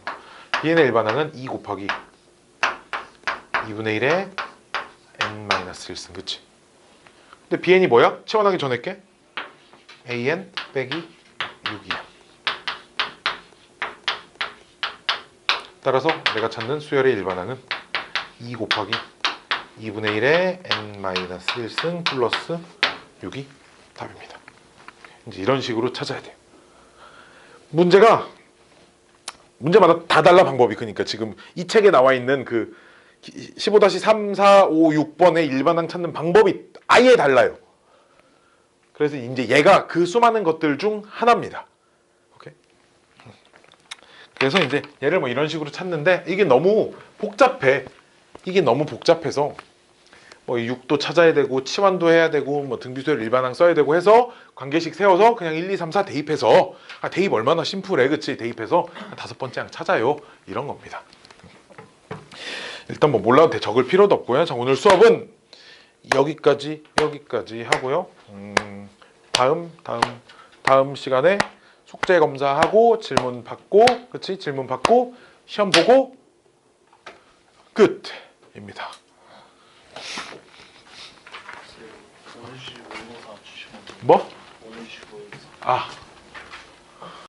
bn의 일반항은 2 곱하기 2분의 1에 n-1승, 그치? 근데 bn이 뭐야? 치환하기 전에 게 an 빼기 6이야. 따라서 내가 찾는 수열의 일반항은 2 곱하기 2분의 1에 n-1승 플러스 6이 답입니다. 이제 이런 식으로 찾아야 돼요. 문제마다 다 달라 방법이. 그러니까 지금 이 책에 나와 있는 그 15-3, 4, 5, 6번의 일반항 찾는 방법이 아예 달라요. 그래서 이제 얘가 그 수많은 것들 중 하나입니다. 오케이? 그래서 이제 얘를 뭐 이런 식으로 찾는데 이게 너무 복잡해. 이게 너무 복잡해서 뭐 6도 찾아야 되고 치환도 해야 되고 뭐 등비수열 일반항 써야 되고 해서 관계식 세워서 그냥 1, 2, 3, 4 대입해서 대입 얼마나 심플해, 그치? 대입해서 5번째 항 찾아요. 이런 겁니다. 일단 뭐 몰라도 돼. 적을 필요도 없고요. 자, 오늘 수업은 여기까지 하고요. 다음 시간에 숙제 검사하고 질문 받고, 그치? 질문 받고 시험 보고 끝입니다. 뭐?